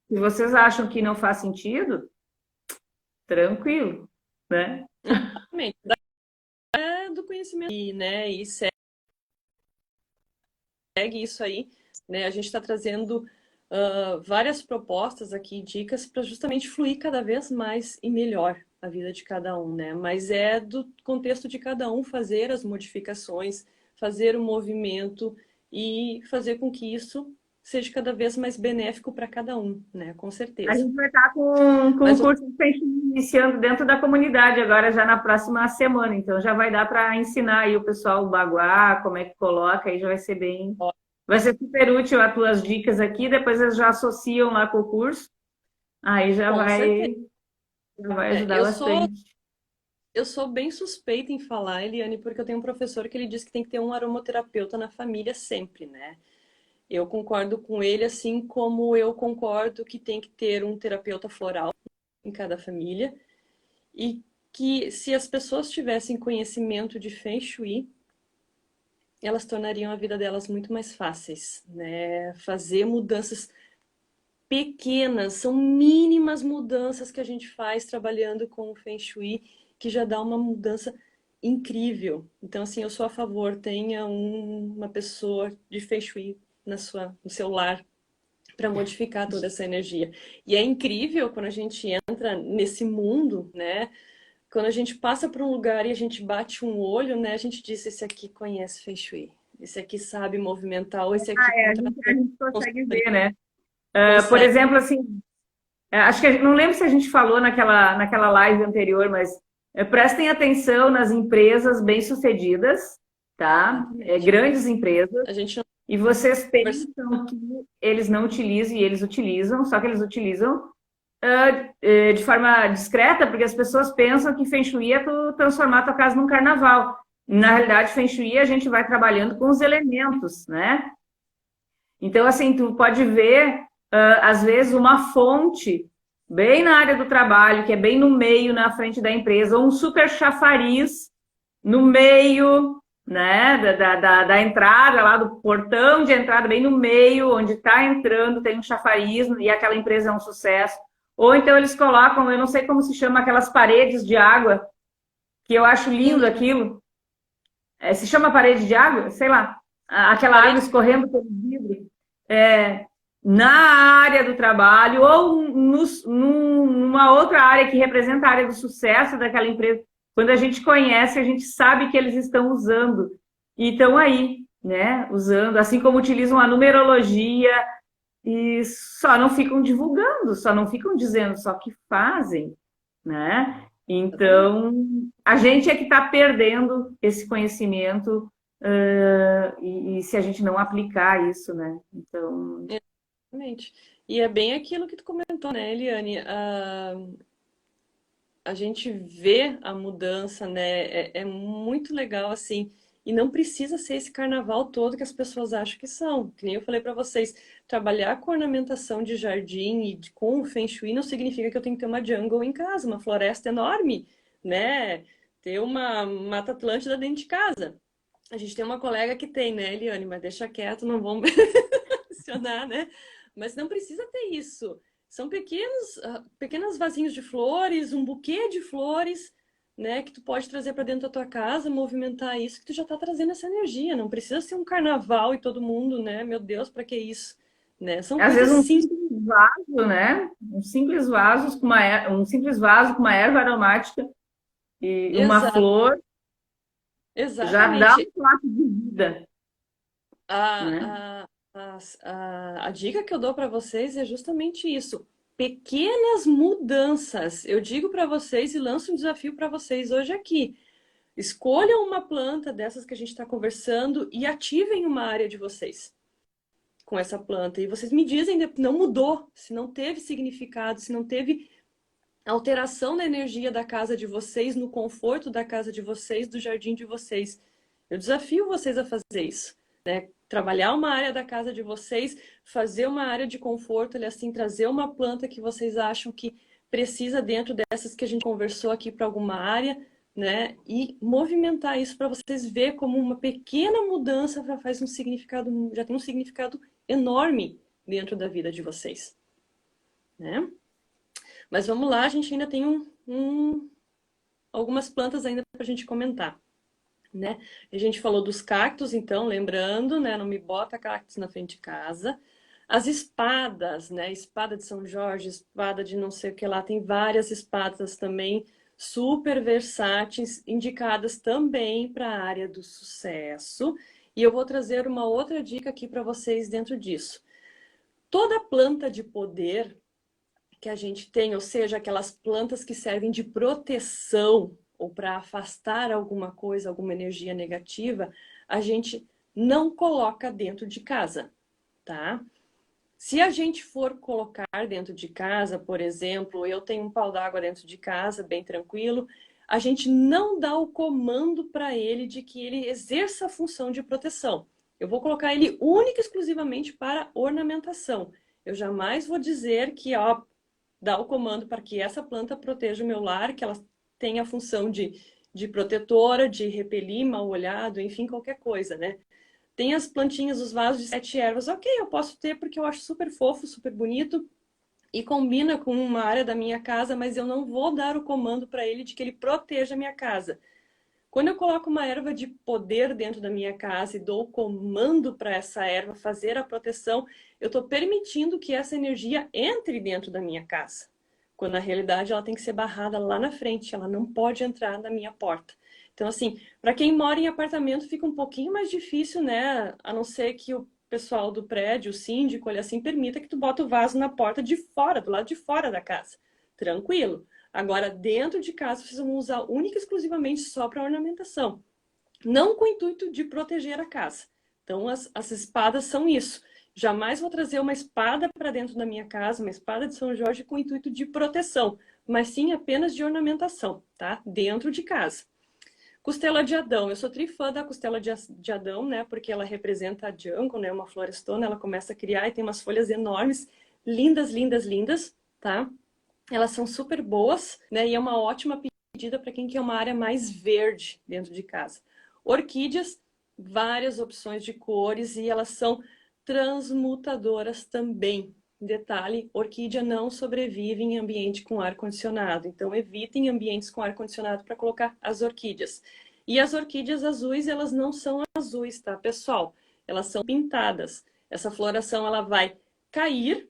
se vocês acham que não faz sentido, tranquilo, né? Exatamente. É do conhecimento, e, né? E segue isso aí, né? A gente está trazendo várias propostas aqui, dicas para justamente fluir cada vez mais e melhor a vida de cada um, né? Mas é do contexto de cada um fazer as modificações, fazer o movimento e fazer com que isso seja cada vez mais benéfico para cada um, né? Com A certeza. gente vai estar com o Mas curso de Feng Shui iniciando dentro da comunidade agora, já na próxima semana. Então já vai dar para ensinar aí o pessoal o baguá, como é que coloca, aí já vai ser bem. Vai ser super útil as tuas dicas aqui, depois eles já associam lá com o curso, aí com certeza. já vai É, ajudar bastante. eu sou bem suspeita em falar, Eliane, porque eu tenho um professor que ele diz que tem que ter um aromaterapeuta na família sempre, né? Eu concordo com ele, assim como eu concordo que tem que ter um terapeuta floral em cada família e que se as pessoas tivessem conhecimento de Feng Shui, elas tornariam a vida delas muito mais fáceis, né? Fazer mudanças pequenas, são mínimas mudanças que a gente faz trabalhando com o Feng Shui, que já dá uma mudança incrível. Então, assim, eu sou a favor, tenha uma pessoa de Feng Shui no seu lar para modificar toda essa energia. E é incrível quando a gente entra nesse mundo, né? Quando a gente passa por um lugar e a gente bate um olho, né? A gente diz, esse aqui conhece Feng Shui, esse aqui sabe movimentar, ou esse aqui A contratou, gente consegue ver, né? Por consegue. exemplo, assim, acho que não lembro se a gente falou naquela live anterior, mas prestem atenção nas empresas bem-sucedidas, tá? Grandes empresas, A gente não e vocês conversa. pensam que eles não utilizam, e eles utilizam, só que eles utilizam de forma discreta, porque as pessoas pensam que Feng Shui é tu transformar a tua casa num carnaval. Na realidade, Feng Shui a gente vai trabalhando com os elementos, né? Então, assim, tu pode ver, às vezes, uma fonte bem na área do trabalho, que é bem no meio, na frente da empresa, ou um super chafariz no meio, né, da entrada, lá do portão de entrada, bem no meio, onde está entrando, tem um chafariz e aquela empresa é um sucesso. Ou então eles colocam, eu não sei como se chama, aquelas paredes de água, que eu acho lindo aquilo. Se chama parede de água? Sei lá. Aquela água Parede. escorrendo pelo vidro. Na área do trabalho ou numa outra área que representa a área do sucesso daquela empresa. Quando a gente conhece, a gente sabe que eles estão usando. E estão aí, né? Usando, assim como utilizam a numerologia e só não ficam divulgando, só não ficam dizendo, só que fazem, né? Então, a gente é que está perdendo esse conhecimento e se a gente não aplicar isso, né? Então, Exatamente. E é bem aquilo que tu comentou, né, Eliane? A gente vê a mudança, né? É muito legal, assim. E não precisa ser esse carnaval todo que as pessoas acham que são. Que nem eu falei para vocês, trabalhar com ornamentação de jardim e com o Feng Shui não significa que eu tenho que ter uma jungle em casa, uma floresta enorme, né? Ter uma Mata Atlântida dentro de casa. A gente tem uma colega que tem, né, Eliane? Mas deixa quieto, não vamos mencionar, né? Mas não precisa ter isso. São pequenos vasinhos de flores, um buquê de flores, né, que tu pode trazer para dentro da tua casa, movimentar isso, que tu já está trazendo essa energia. Não precisa ser um carnaval e todo mundo, né? Meu Deus, para que isso? Né? São às coisas vezes um simples. simples vaso, né? Um simples vaso com uma erva aromática e uma flor já dá Exatamente. um toque de vida, né? A dica que eu dou para vocês é justamente isso. Pequenas mudanças. Eu digo para vocês e lanço um desafio para vocês hoje aqui. Escolham uma planta dessas que a gente está conversando e ativem uma área de vocês com essa planta. E vocês me dizem, não mudou, se não teve significado, se não teve alteração na energia da casa de vocês, no conforto da casa de vocês, do jardim de vocês. Eu desafio vocês a fazer isso, né? Trabalhar uma área da casa de vocês, fazer uma área de conforto, assim, trazer uma planta que vocês acham que precisa dentro dessas que a gente conversou aqui para alguma área, né? E movimentar isso para vocês ver como uma pequena mudança já faz um significado, já tem um significado enorme dentro da vida de vocês, né? Mas vamos lá, a gente ainda tem algumas plantas ainda para a gente comentar, né? A gente falou dos cactos, então, lembrando, né? Não me bota cactos na frente de casa. As espadas, né? Espada de São Jorge, espada de não sei o que lá, tem várias espadas também super versáteis, indicadas também para a área do sucesso. E eu vou trazer uma outra dica aqui para vocês dentro disso. Toda planta de poder que a gente tem, ou seja, aquelas plantas que servem de proteção ou para afastar alguma coisa, alguma energia negativa, a gente não coloca dentro de casa, tá? Se a gente for colocar dentro de casa, por exemplo, eu tenho um pau d'água dentro de casa, bem tranquilo, a gente não dá o comando para ele de que ele exerça a função de proteção. Eu vou colocar ele única e exclusivamente para ornamentação. Eu jamais vou dizer que, ó, dá o comando para que essa planta proteja o meu lar, que ela tenha a função de protetora, de repelir mal-olhado, enfim, qualquer coisa, né? Tem as plantinhas, os vasos de 7 ervas. Ok, eu posso ter porque eu acho super fofo, super bonito e combina com uma área da minha casa, mas eu não vou dar o comando para ele de que ele proteja a minha casa. Quando eu coloco uma erva de poder dentro da minha casa e dou o comando para essa erva fazer a proteção, eu estou permitindo que essa energia entre dentro da minha casa. Quando na realidade ela tem que ser barrada lá na frente, ela não pode entrar na minha porta. Então, assim, para quem mora em apartamento fica um pouquinho mais difícil, né? A não ser que o pessoal do prédio, o síndico, ele assim permita que tu bota o vaso na porta de fora, do lado de fora da casa. Tranquilo. Agora, dentro de casa, vocês vão usar única e exclusivamente só para ornamentação. Não com o intuito de proteger a casa. Então, as espadas são isso. Jamais vou trazer uma espada para dentro da minha casa, uma espada de São Jorge com o intuito de proteção, mas sim apenas de ornamentação, tá? Dentro de casa. Costela de Adão. Eu sou trifã da costela de Adão, né? Porque ela representa a jungle, né? Uma florestona, ela começa a criar e tem umas folhas enormes, lindas, lindas, lindas, tá? Elas são super boas, né? E é uma ótima pedida para quem quer uma área mais verde dentro de casa. Orquídeas, várias opções de cores e elas são transmutadoras também. Detalhe, orquídea não sobrevive em ambiente com ar-condicionado, então evitem ambientes com ar-condicionado para colocar as orquídeas. E as orquídeas azuis, elas não são azuis, tá, pessoal? Elas são pintadas. Essa floração, ela vai cair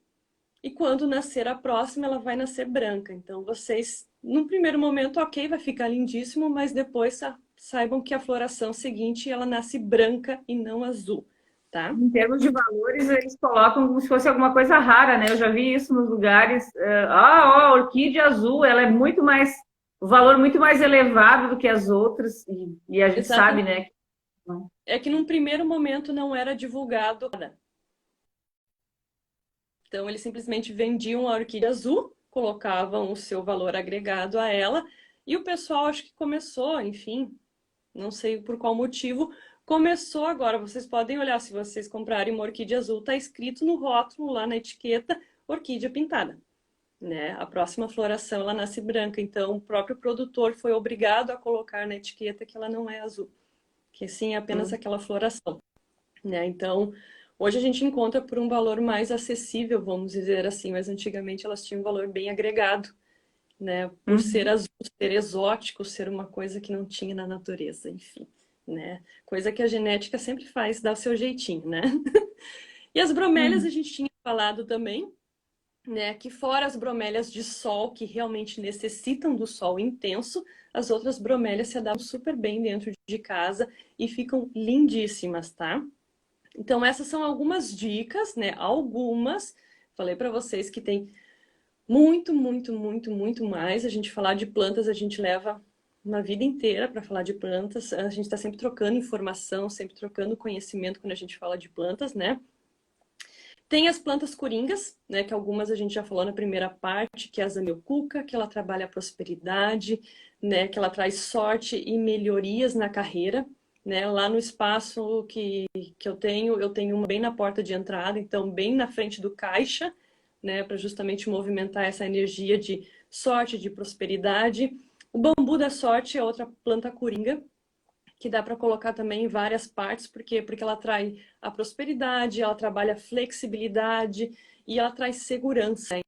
e quando nascer a próxima, ela vai nascer branca. Então, vocês, num primeiro momento, ok, vai ficar lindíssimo, mas depois saibam que a floração seguinte, ela nasce branca e não azul. Tá? Em termos de valores, eles colocam como se fosse alguma coisa rara, né? Eu já vi isso nos lugares. A orquídea azul, ela é muito mais, o valor muito mais elevado do que as outras, e a gente sabe, Exatamente. né? É que num primeiro momento não era divulgado nada. Então, eles simplesmente vendiam a orquídea azul, colocavam o seu valor agregado a ela, e o pessoal acho que começou, enfim, não sei por qual motivo, começou agora. Vocês podem olhar, se vocês comprarem uma orquídea azul, está escrito no rótulo, lá na etiqueta, orquídea pintada. Né? A próxima floração ela nasce branca, então o próprio produtor foi obrigado a colocar na etiqueta que ela não é azul, que sim é apenas aquela floração. Né? Então, hoje a gente encontra por um valor mais acessível, vamos dizer assim, mas antigamente elas tinham um valor bem agregado, né? Por ser azul, ser exótico, ser uma coisa que não tinha na natureza, enfim, né? Coisa que a genética sempre faz, dá o seu jeitinho, né? E as bromélias a gente tinha falado também, né? Que fora as bromélias de sol, que realmente necessitam do sol intenso, as outras bromélias se adaptam super bem dentro de casa e ficam lindíssimas, tá? Então, essas são algumas dicas, né? Algumas. Falei para vocês que tem muito, muito, muito, muito mais. A gente falar de plantas, a gente leva uma vida inteira para falar de plantas. A gente está sempre trocando informação, sempre trocando conhecimento quando a gente fala de plantas, né? Tem as plantas coringas, né? Que algumas a gente já falou na primeira parte, que é a zamioculca, que ela trabalha a prosperidade, né? Que ela traz sorte e melhorias na carreira. Né, lá no espaço que eu tenho uma bem na porta de entrada, então bem na frente do caixa, né, para justamente movimentar essa energia de sorte, de prosperidade. O bambu da sorte é outra planta coringa, que dá para colocar também em várias partes, porque ela traz a prosperidade, ela trabalha a flexibilidade e ela traz segurança.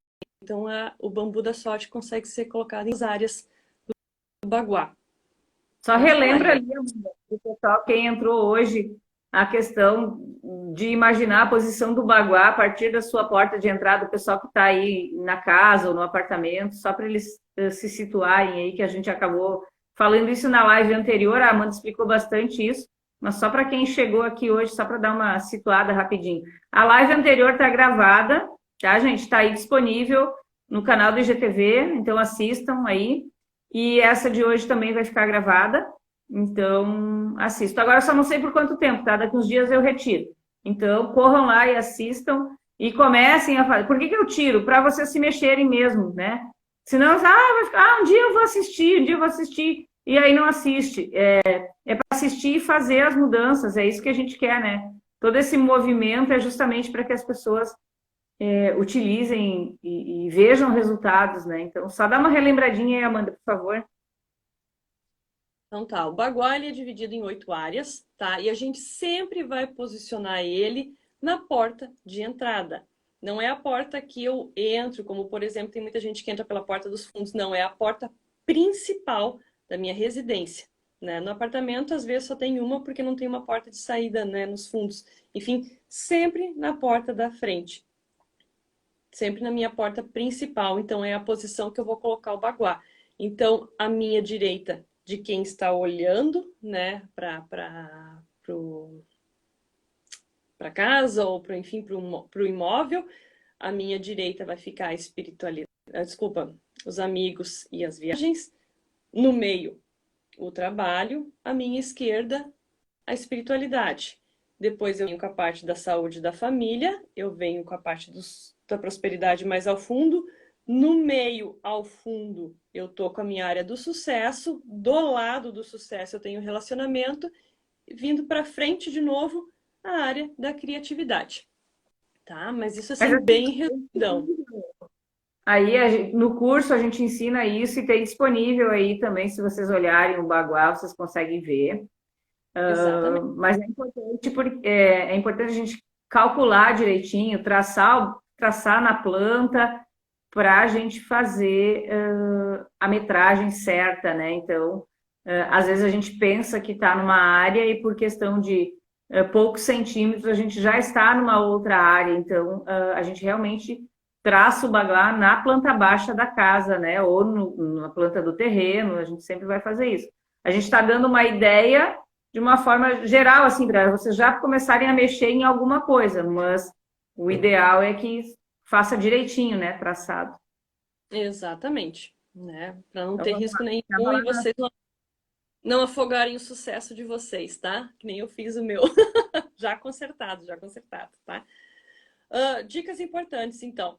Então, o bambu da sorte consegue ser colocado em áreas do baguá. Só Pode falar, relembra Elaine. ali, o pessoal, quem entrou hoje, a questão de imaginar a posição do baguá a partir da sua porta de entrada, o pessoal que está aí na casa ou no apartamento, só para eles se situarem aí, que a gente acabou falando isso na live anterior, a Amanda explicou bastante isso, mas só para quem chegou aqui hoje, só para dar uma situada rapidinho. A live anterior está gravada, tá, gente? Está aí disponível no canal do IGTV, então assistam aí. E essa de hoje também vai ficar gravada, então assisto. Agora só não sei por quanto tempo, tá? Daqui uns dias eu retiro. Então corram lá e assistam e comecem a fazer. Por que eu tiro? Para vocês se mexerem mesmo, né? Senão, vai ficar, um dia eu vou assistir, um dia eu vou assistir, e aí não assiste. É para assistir e fazer as mudanças, é isso que a gente quer, né? Todo esse movimento é justamente para que as pessoas utilizem e vejam resultados, né? Então, só dá uma relembradinha aí, Amanda, por favor. Então tá, o baguá ele é dividido em 8 áreas, tá? E a gente sempre vai posicionar ele na porta de entrada. Não é a porta que eu entro, como por exemplo, tem muita gente que entra pela porta dos fundos, não, é a porta principal da minha residência. Né? No apartamento, às vezes, só tem uma porque não tem uma porta de saída, né, nos fundos. Enfim, sempre na porta da frente. Sempre na minha porta principal, então é a posição que eu vou colocar o baguá. Então, a minha direita de quem está olhando, né, para casa ou para, enfim, para o imóvel, a minha direita vai ficar a espiritualidade, desculpa, os amigos e as viagens, no meio o trabalho, a minha esquerda a espiritualidade. Depois eu venho com a parte da saúde da família, eu venho com a parte da prosperidade mais ao fundo. No meio, ao fundo, eu tô com a minha área do sucesso. Do lado do sucesso, eu tenho relacionamento. Vindo para frente de novo, a área da criatividade. Tá? Mas isso Mas assim, bem resumidão. aí, no curso, a gente ensina isso e tem disponível aí também, se vocês olharem o Baguá, vocês conseguem ver. Exatamente. Mas é importante, é importante a gente calcular direitinho, traçar na planta para a gente fazer a metragem certa, né? Então, às vezes a gente pensa que está numa área e por questão de poucos centímetros a gente já está numa outra área. Então, a gente realmente traça o baguá na planta baixa da casa, né? Ou na planta do terreno, a gente sempre vai fazer isso. A gente está dando uma ideia de uma forma geral, assim, para vocês já começarem a mexer em alguma coisa, mas o ideal é que faça direitinho, né, traçado. Exatamente. Né? Para não Então, ter vamos risco nenhum e lá. vocês não afogarem o sucesso de vocês, tá? Que nem eu fiz o meu. Já consertado, tá? Dicas importantes, então.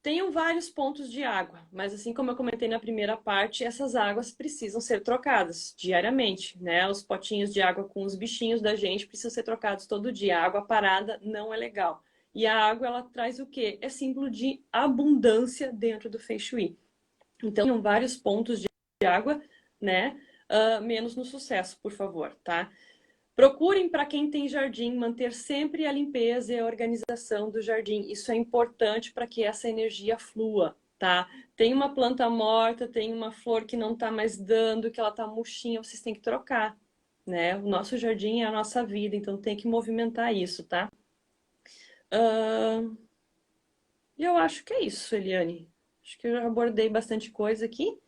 Tenham vários pontos de água, mas assim como eu comentei na primeira parte, essas águas precisam ser trocadas diariamente, né? Os potinhos de água com os bichinhos da gente precisam ser trocados todo dia. A água parada não é legal. E a água, ela traz o quê? É símbolo de abundância dentro do Feng Shui. Então, tenham vários pontos de água, né? Menos no sucesso, por favor, tá? Procurem, para quem tem jardim, manter sempre a limpeza e a organização do jardim. Isso é importante para que essa energia flua, tá? Tem uma planta morta, tem uma flor que não está mais dando, que ela está murchinha, vocês têm que trocar, né? O nosso jardim é a nossa vida, então tem que movimentar isso, tá? E eu acho que é isso, Eliane. Acho que eu já abordei bastante coisa aqui,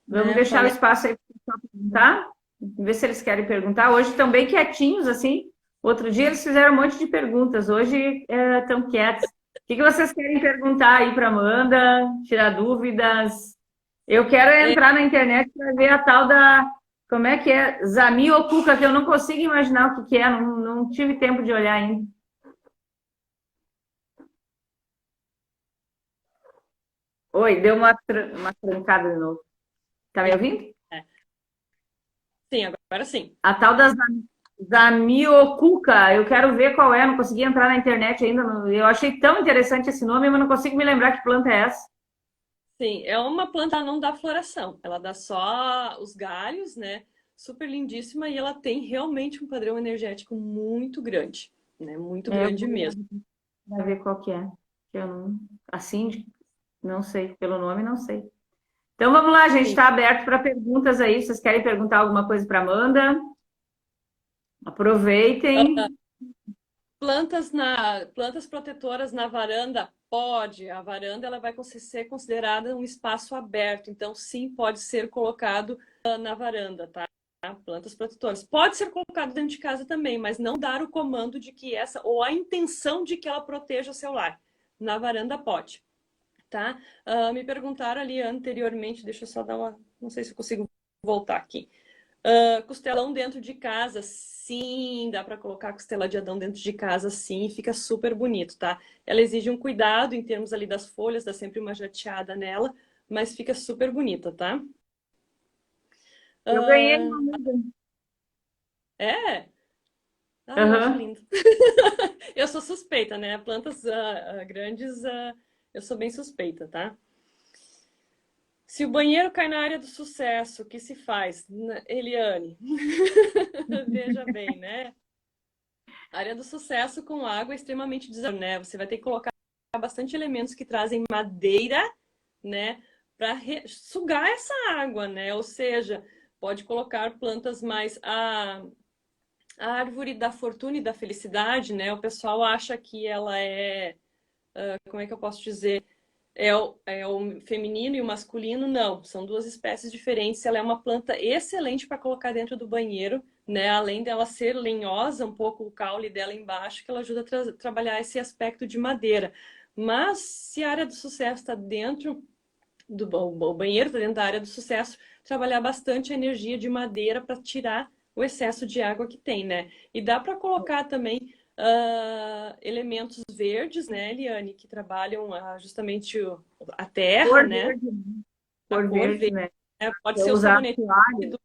Vamos né? deixar o Falei. espaço aí para o pessoal perguntar, ver se eles querem perguntar. Hoje estão bem quietinhos, assim. Outro dia eles fizeram um monte de perguntas, hoje estão quietos. O que vocês querem perguntar aí para Amanda? Tirar dúvidas? Eu quero entrar na internet para ver a tal da. Como é que é? Zamioculca, que eu não consigo imaginar o que é, não tive tempo de olhar ainda. Oi, deu uma trancada de novo. Tá me ouvindo? É. Sim, agora sim. A tal da Zamioculca, eu quero ver qual é, não consegui entrar na internet ainda. Eu achei tão interessante esse nome, mas não consigo me lembrar que planta é essa. Sim, é uma planta que não dá floração, ela dá só os galhos, né? Super lindíssima e ela tem realmente um padrão energético muito grande, né? Muito É, eu grande mesmo. vou ver qual que é. Eu não, assim, não sei, pelo nome não sei. Então vamos lá, gente, Sim. está aberto para perguntas aí. Vocês querem perguntar alguma coisa para Amanda? Aproveitem. Plantas protetoras na varanda, pode. A varanda ela vai ser considerada um espaço aberto, então sim, pode ser colocado na varanda, tá? Plantas protetoras. Pode ser colocado dentro de casa também, mas não dar o comando de que essa, ou a intenção de que ela proteja o seu lar. Na varanda pode, tá? Me perguntaram ali anteriormente, deixa eu só dar uma. Não sei se eu consigo voltar aqui. Costelão dentro de casa, sim, dá para colocar costela de Adão dentro de casa, sim, fica super bonito, tá? Ela exige um cuidado em termos ali das folhas, dá sempre uma jateada nela, mas fica super bonita, tá? Eu ganhei Uh, uma muda. é? Ah, eu acho Aham. lindo. Eu sou suspeita, né? Plantas grandes, eu sou bem suspeita, tá? Se o banheiro cai na área do sucesso, o que se faz? Eliane, veja bem, né? A área do sucesso com água é extremamente desafiador, né? Você vai ter que colocar bastante elementos que trazem madeira, né? Para sugar essa água, né? Ou seja, pode colocar plantas mais a árvore da fortuna e da felicidade, né? O pessoal acha que ela é, como é que eu posso dizer? É o feminino e o masculino, não. São duas espécies diferentes. Ela é uma planta excelente para colocar dentro do banheiro, né? Além dela ser lenhosa, um pouco o caule dela embaixo, que ela ajuda a trabalhar esse aspecto de madeira. Mas se a área do sucesso está dentro o banheiro, está dentro da área do sucesso, trabalhar bastante a energia de madeira para tirar o excesso de água que tem, né? E dá para colocar também elementos verdes, né, Eliane, que trabalham justamente a terra, Cor né? verde, né? A Cor cor verde, verde, né? né? Pode Eu ser o usar sabonete toalha. líquido,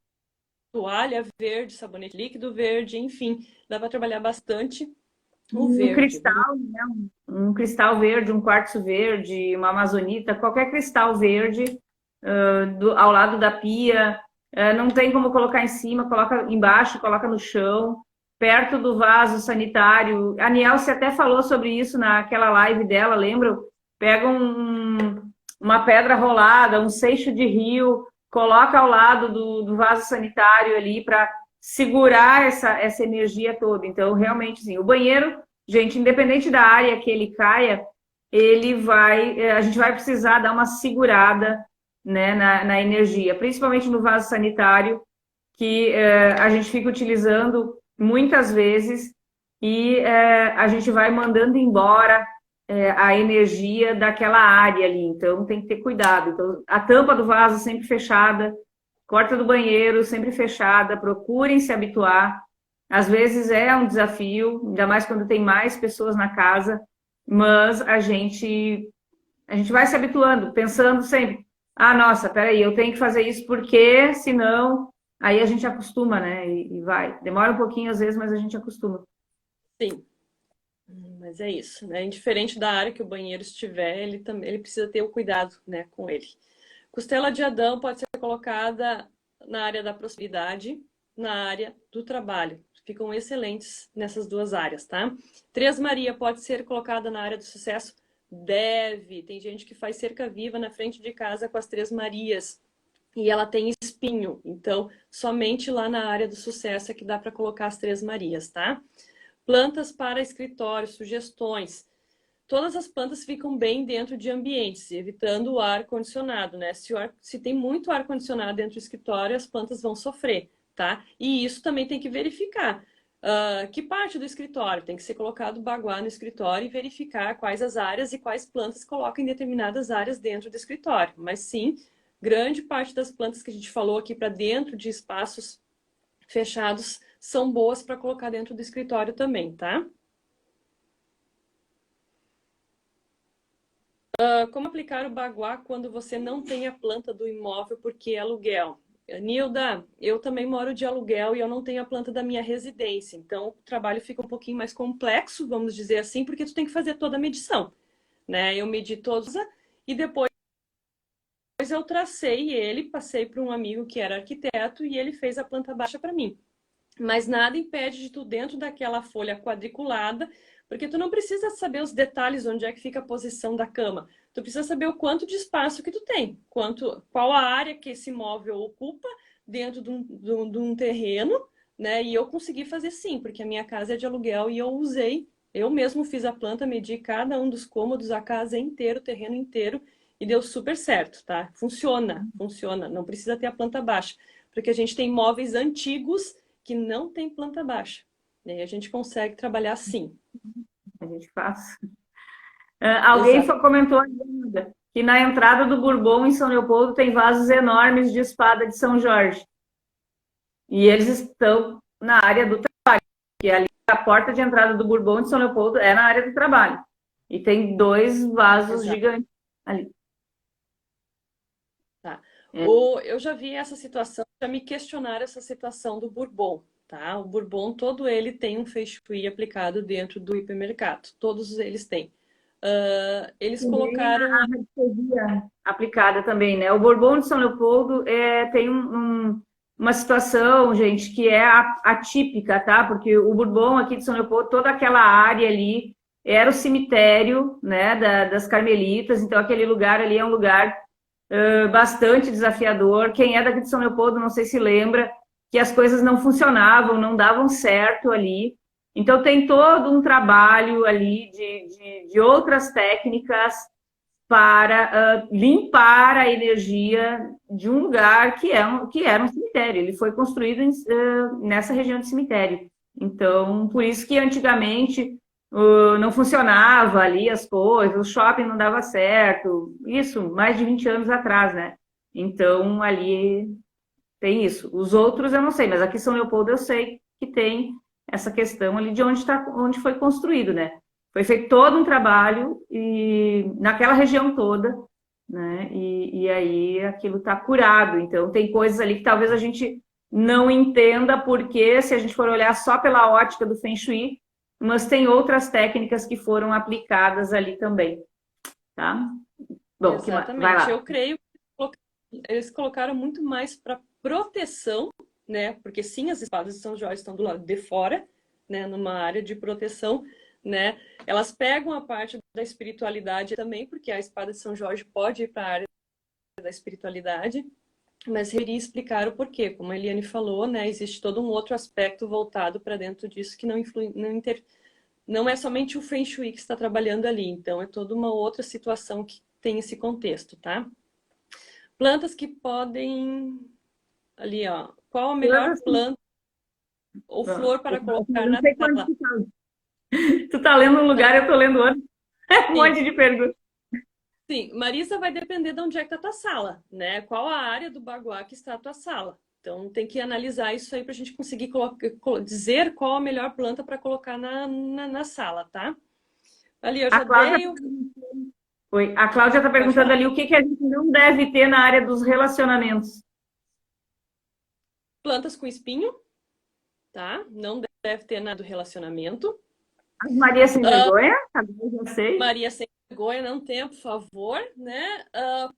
toalha verde, sabonete líquido verde, enfim, dá para trabalhar bastante o Um verde. cristal, né? Um cristal verde, um quartzo verde, uma amazonita, qualquer cristal verde ao lado da pia. Não tem como colocar em cima, coloca embaixo, coloca no chão, perto do vaso sanitário. A Nielce até falou sobre isso naquela live dela, lembra? Pega uma pedra rolada, um seixo de rio, coloca ao lado do vaso sanitário ali para segurar essa energia toda. Então, realmente, sim, o banheiro, gente, independente da área que ele caia, a gente vai precisar dar uma segurada, né, na energia, principalmente no vaso sanitário, que a gente fica utilizando muitas vezes e a gente vai mandando embora a energia daquela área ali. Então, tem que ter cuidado. Então, a tampa do vaso sempre fechada, porta do banheiro sempre fechada, procurem se habituar. Às vezes é um desafio, ainda mais quando tem mais pessoas na casa, mas a gente vai se habituando, pensando sempre, ah, nossa, peraí, eu tenho que fazer isso porque senão aí a gente acostuma, né? E vai. Demora um pouquinho às vezes, mas a gente acostuma. Sim, mas é isso, né? Indiferente da área que o banheiro estiver, ele também ele precisa ter o cuidado, né, com ele. Costela de Adão pode ser colocada na área da prosperidade, na área do trabalho. Ficam excelentes nessas duas áreas, tá? Três Maria pode ser colocada na área do sucesso? Deve. Tem gente que faz cerca viva na frente de casa com as Três Marias e ela tem espinho. Então, somente lá na área do sucesso é que dá para colocar as Três Marias, tá? Plantas para escritório, sugestões. Todas as plantas ficam bem dentro de ambientes, evitando o ar condicionado, né? Se tem muito ar condicionado dentro do escritório, as plantas vão sofrer, tá? E isso também tem que verificar. Que parte do escritório? Tem que ser colocado baguá no escritório e verificar quais as áreas e quais plantas colocam em determinadas áreas dentro do escritório. Mas sim, grande parte das plantas que a gente falou aqui para dentro de espaços fechados são boas para colocar dentro do escritório também, tá? Como aplicar o baguá quando você não tem a planta do imóvel porque é aluguel? Nilda, eu também moro de aluguel e eu não tenho a planta da minha residência. Então, o trabalho fica um pouquinho mais complexo, vamos dizer assim, porque tu tem que fazer toda a medição, né? Eu medi todos e depois eu tracei ele, passei para um amigo que era arquiteto e ele fez a planta baixa para mim. Mas nada impede de tu, dentro daquela folha quadriculada, porque tu não precisa saber os detalhes onde é que fica a posição da cama. Tu precisa saber o quanto de espaço que tu tem, qual a área que esse móvel ocupa dentro de um terreno, né? E eu consegui fazer sim, porque a minha casa é de aluguel e eu mesmo fiz a planta, medi cada um dos cômodos, a casa inteira, o terreno inteiro, e deu super certo, tá? Funciona, funciona. Não precisa ter a planta baixa, porque a gente tem móveis antigos que não tem planta baixa. E aí a gente consegue trabalhar assim. A gente faz. Alguém Exato. comentou ainda que na entrada do Bourbon, em São Leopoldo, tem vasos enormes de espada de São Jorge. E eles estão na área do trabalho, que ali a porta de entrada do Bourbon de São Leopoldo é na área do trabalho. E tem dois vasos Exato. gigantes ali. Tá. É. Eu já vi essa situação, já me questionaram essa situação do Bourbon, tá? O Bourbon, todo ele tem um Feng Shui aplicado dentro do hipermercado. Todos eles têm. Eles Também colocaram a radiestesia aplicada também, né? O Bourbon de São Leopoldo tem uma situação, gente, que é atípica, tá? Porque o Bourbon aqui de São Leopoldo, toda aquela área ali era o cemitério, né, das Carmelitas, então aquele lugar ali é um lugar bastante desafiador. Quem é daqui de São Leopoldo, não sei se lembra, que as coisas não funcionavam, não davam certo ali. Então, tem todo um trabalho ali de outras técnicas para limpar a energia de um lugar que era um cemitério. Ele foi construído nessa região de cemitério. Então, por isso que antigamente não funcionava ali as coisas, o shopping não dava certo. Isso, mais de 20 anos atrás, né? Então, ali tem isso. Os outros eu não sei, mas aqui em São Leopoldo eu sei que tem essa questão ali de onde foi construído, né? Foi feito todo um trabalho e naquela região toda, né? E aí aquilo está curado. Então tem coisas ali que talvez a gente não entenda porque se a gente for olhar só pela ótica do Feng Shui, mas tem outras técnicas que foram aplicadas ali também, tá? Bom, vai Exatamente. lá. Eu creio que eles colocaram muito mais para proteção, né? Porque sim, as espadas de São Jorge estão do lado de fora, né? Numa área de proteção, né? Elas pegam a parte da espiritualidade também, porque a espada de São Jorge pode ir para a área da espiritualidade, mas eu iria explicar o porquê. Como a Eliane falou, né? Existe todo um outro aspecto voltado para dentro disso que não influi, não é somente o Feng Shui que está trabalhando ali, então é toda uma outra situação que tem esse contexto, tá? Plantas que podem... Ali, ó. Qual a melhor planta ou flor para colocar Não na sei quanto sala? tu tá lendo um lugar, eu tô lendo outro. Um Sim, monte de perguntas. sim. Marisa, vai depender de onde é que tá a tua sala, né? Qual a área do baguá que está a tua sala. Então, tem que analisar isso aí para a gente conseguir dizer qual a melhor planta para colocar na sala, tá? Ali, eu A já Cláudia, dei... oi, a Cláudia tá Pode perguntando falar. ali o que que a gente não deve ter na área dos relacionamentos. Plantas com espinho, tá? Não deve ter nada do relacionamento. As Maria sem vergonha, agora eu já sei. Maria sem vergonha, não tenha, por favor, né?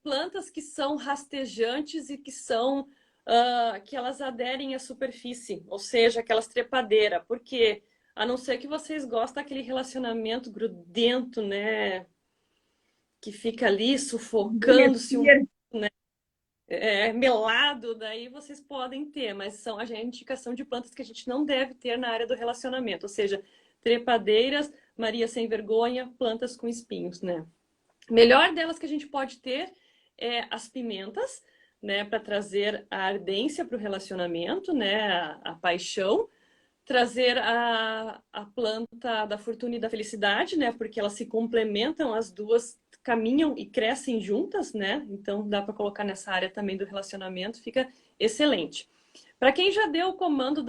Plantas que são rastejantes e que são que elas aderem à superfície, ou seja, aquelas trepadeiras, porque a não ser que vocês gostem daquele relacionamento grudento, né? Que fica ali sufocando-se um melado, daí vocês podem ter, mas são a indicação de plantas que a gente não deve ter na área do relacionamento, ou seja, trepadeiras, Maria sem vergonha, plantas com espinhos, né? Melhor delas que a gente pode ter é as pimentas, né, para trazer a ardência para o relacionamento, né, a paixão, trazer a planta da fortuna e da felicidade, né, porque elas se complementam, as duas caminham e crescem juntas, né, então dá para colocar nessa área também do relacionamento, fica excelente. Para quem já deu o comando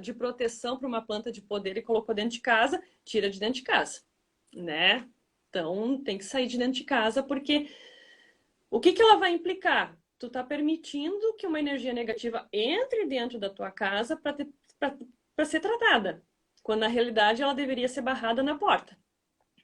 de proteção para uma planta de poder e colocou dentro de casa, tira de dentro de casa, né? Então tem que sair de dentro de casa, porque o que ela vai implicar? Tu tá permitindo que uma energia negativa entre dentro da tua casa para ser tratada, quando na realidade ela deveria ser barrada na porta.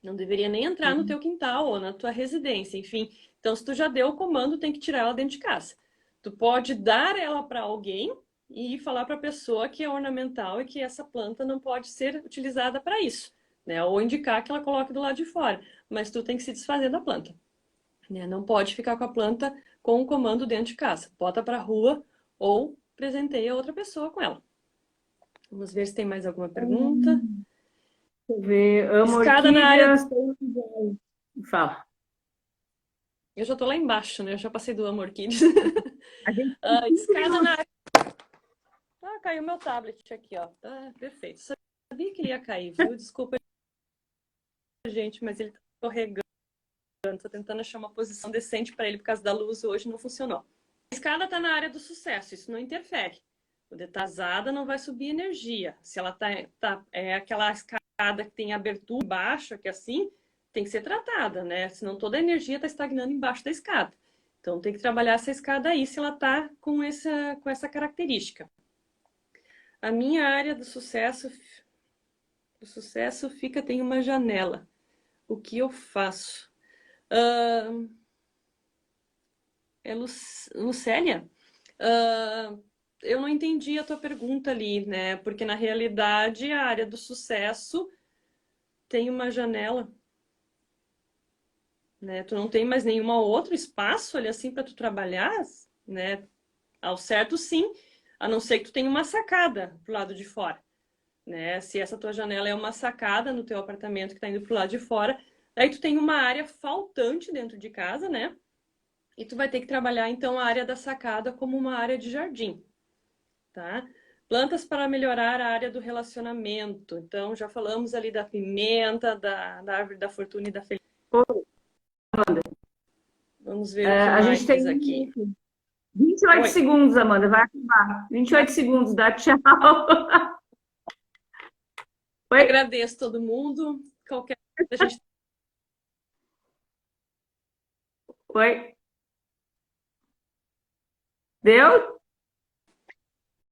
Não deveria nem entrar no teu quintal ou na tua residência, enfim. Então, se tu já deu o comando, tem que tirar ela dentro de casa. Tu pode dar ela para alguém e falar para a pessoa que é ornamental e que essa planta não pode ser utilizada para isso, né? Ou indicar que ela coloque do lado de fora. Mas tu tem que se desfazer da planta, né? Não pode ficar com a planta com o comando dentro de casa. Bota para a rua ou presenteia outra pessoa com ela. Vamos ver se tem mais alguma pergunta. Deixa eu ver. Amo Escada na área... orquídeas. Fala. Eu já tô lá embaixo, né? Eu já passei do Amor Kids. A gente Escada na área... Ah, caiu meu tablet aqui, ó. Ah, perfeito. Sabia que ele ia cair, viu? Desculpa, gente, mas ele tá escorregando. Tô tentando achar uma posição decente para ele por causa da luz hoje, não funcionou. A escada tá na área do sucesso, isso não interfere. O detasada não vai subir energia. Se ela é aquela escada que tem abertura embaixo, aqui assim, tem que ser tratada, né? Senão toda a energia está estagnando embaixo da escada. Então tem que trabalhar essa escada aí se ela está com essa característica. A minha área do sucesso tem uma janela. O que eu faço? Lucélia? Eu não entendi a tua pergunta ali, né? Porque na realidade a área do sucesso tem uma janela, né? Tu não tem mais nenhum outro espaço ali assim para tu trabalhar, né? Ao certo, sim, a não ser que tu tenha uma sacada pro lado de fora, né? Se essa tua janela é uma sacada no teu apartamento que tá indo pro lado de fora, aí tu tem uma área faltante dentro de casa, né? E tu vai ter que trabalhar então a área da sacada como uma área de jardim, tá? Plantas para melhorar a área do relacionamento. Então, já falamos ali da pimenta, da árvore da fortuna e da felicidade. Vamos ver o que A gente mais tem aqui. 28 Oi. segundos, Amanda, vai acabar. 28 segundos, dá tchau. Oi? Agradeço todo mundo. Qualquer coisa a gente Oi? Deu?